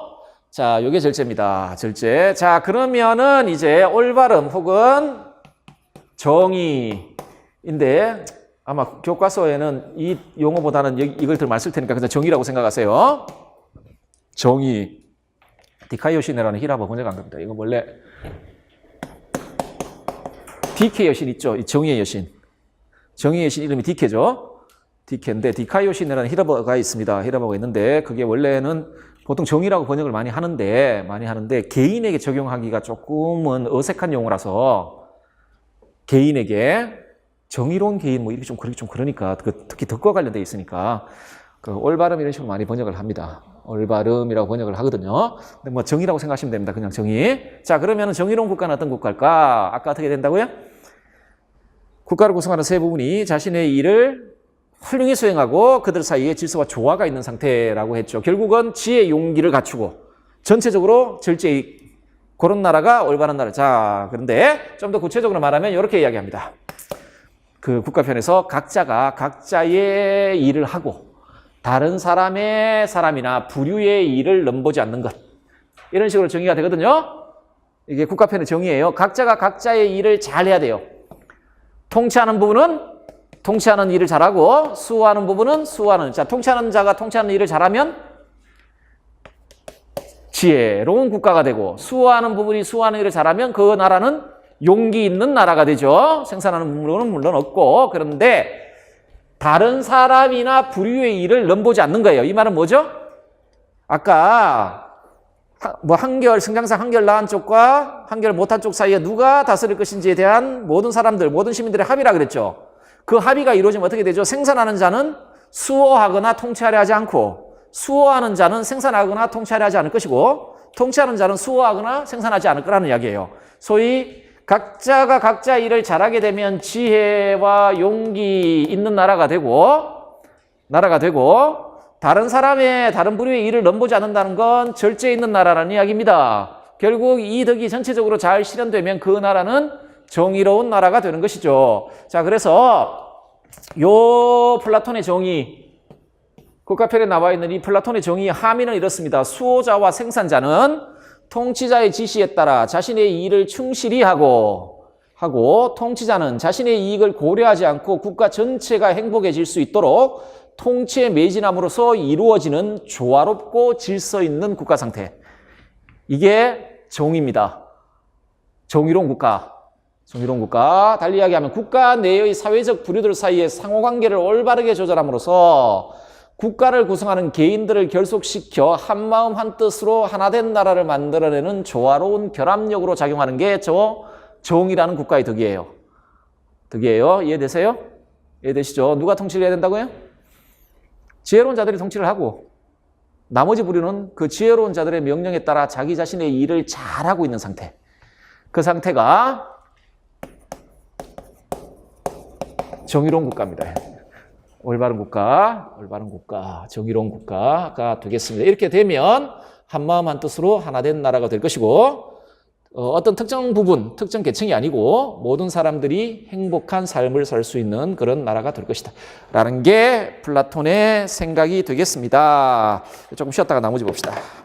자, 요게 절제입니다. 절제. 자, 그러면은 이제 올바름 혹은 정의인데 아마 교과서에는 이 용어보다는 이걸 더 많이 쓸 테니까 그냥 정의라고 생각하세요. 정의. 디카이 요시네라는 히라버 번역한 겁니다. 이거 원래 디케 여신 있죠? 이 정의의 여신. 정의의 여신 이름이 디케죠? 디케인데 디카이 요시네라는 히라버가 있습니다. 히라버가 있는데 그게 원래는 보통 정의라고 번역을 많이 하는데 개인에게 적용하기가 조금은 어색한 용어라서 개인에게 정의로운 개인 뭐 이렇게 좀 그러니까 특히 덕과 관련돼 있으니까 그 올바름 이런 식으로 많이 번역을 합니다. 올바름이라고 번역을 하거든요. 근데 뭐 정의라고 생각하시면 됩니다. 그냥 정의. 자, 그러면 정의로운 국가는 어떤 국가일까? 아까 어떻게 된다고요? 국가를 구성하는 세 부분이 자신의 일을 훌륭히 수행하고 그들 사이에 질서와 조화가 있는 상태라고 했죠. 결국은 지혜, 용기를 갖추고 전체적으로 절제의 그런 나라가 올바른 나라. 자, 그런데 좀 더 구체적으로 말하면 이렇게 이야기합니다. 그 국가편에서 각자가 각자의 일을 하고 다른 사람의 사람이나 부류의 일을 넘보지 않는 것. 이런 식으로 정의가 되거든요. 이게 국가편의 정의예요. 각자가 각자의 일을 잘 해야 돼요. 통치하는 부분은 통치하는 일을 잘하고 수호하는 부분은 수호하는. 자, 통치하는 자가 통치하는 일을 잘하면 지혜로운 국가가 되고 수호하는 부분이 수호하는 일을 잘하면 그 나라는 용기 있는 나라가 되죠. 생산하는 부분은 물론 없고. 그런데 다른 사람이나 부류의 일을 넘보지 않는 거예요. 이 말은 뭐죠? 아까 뭐 성장상 한결 나은 쪽과 한결 못한 쪽 사이에 누가 다스릴 것인지에 대한 모든 사람들, 모든 시민들의 합의라 그랬죠. 그 합의가 이루어지면 어떻게 되죠? 생산하는 자는 수호하거나 통치하려 하지 않고 수호하는 자는 생산하거나 통치하려 하지 않을 것이고 통치하는 자는 수호하거나 생산하지 않을 거라는 이야기예요. 소위 각자가 각자 일을 잘하게 되면 지혜와 용기 있는 나라가 되고 다른 사람의 다른 부류의 일을 넘보지 않는다는 건 절제 있는 나라라는 이야기입니다. 결국 이 덕이 전체적으로 잘 실현되면 그 나라는 정의로운 나라가 되는 것이죠. 자, 그래서 요 플라톤의 정의, 국가편에 나와 있는 이 플라톤의 정의의 함의는 이렇습니다. 수호자와 생산자는 통치자의 지시에 따라 자신의 일을 충실히 하고 통치자는 자신의 이익을 고려하지 않고 국가 전체가 행복해질 수 있도록 통치에 매진함으로써 이루어지는 조화롭고 질서 있는 국가 상태. 이게 정의입니다. 정의로운 국가. 달리 이야기하면 국가 내의 사회적 부류들 사이의 상호관계를 올바르게 조절함으로써 국가를 구성하는 개인들을 결속시켜 한마음 한뜻으로 하나된 나라를 만들어내는 조화로운 결합력으로 작용하는 게 정의라는 국가의 덕이에요. 이해되세요? 이해되시죠? 누가 통치를 해야 된다고요? 지혜로운 자들이 통치를 하고 나머지 부류는 그 지혜로운 자들의 명령에 따라 자기 자신의 일을 잘하고 있는 상태. 그 상태가 정의로운 국가입니다. 올바른 국가, 정의로운 국가가 되겠습니다. 이렇게 되면 한마음 한뜻으로 하나된 나라가 될 것이고 어떤 특정 부분, 특정 계층이 아니고 모든 사람들이 행복한 삶을 살 수 있는 그런 나라가 될 것이다. 라는 게 플라톤의 생각이 되겠습니다. 조금 쉬었다가 나머지 봅시다.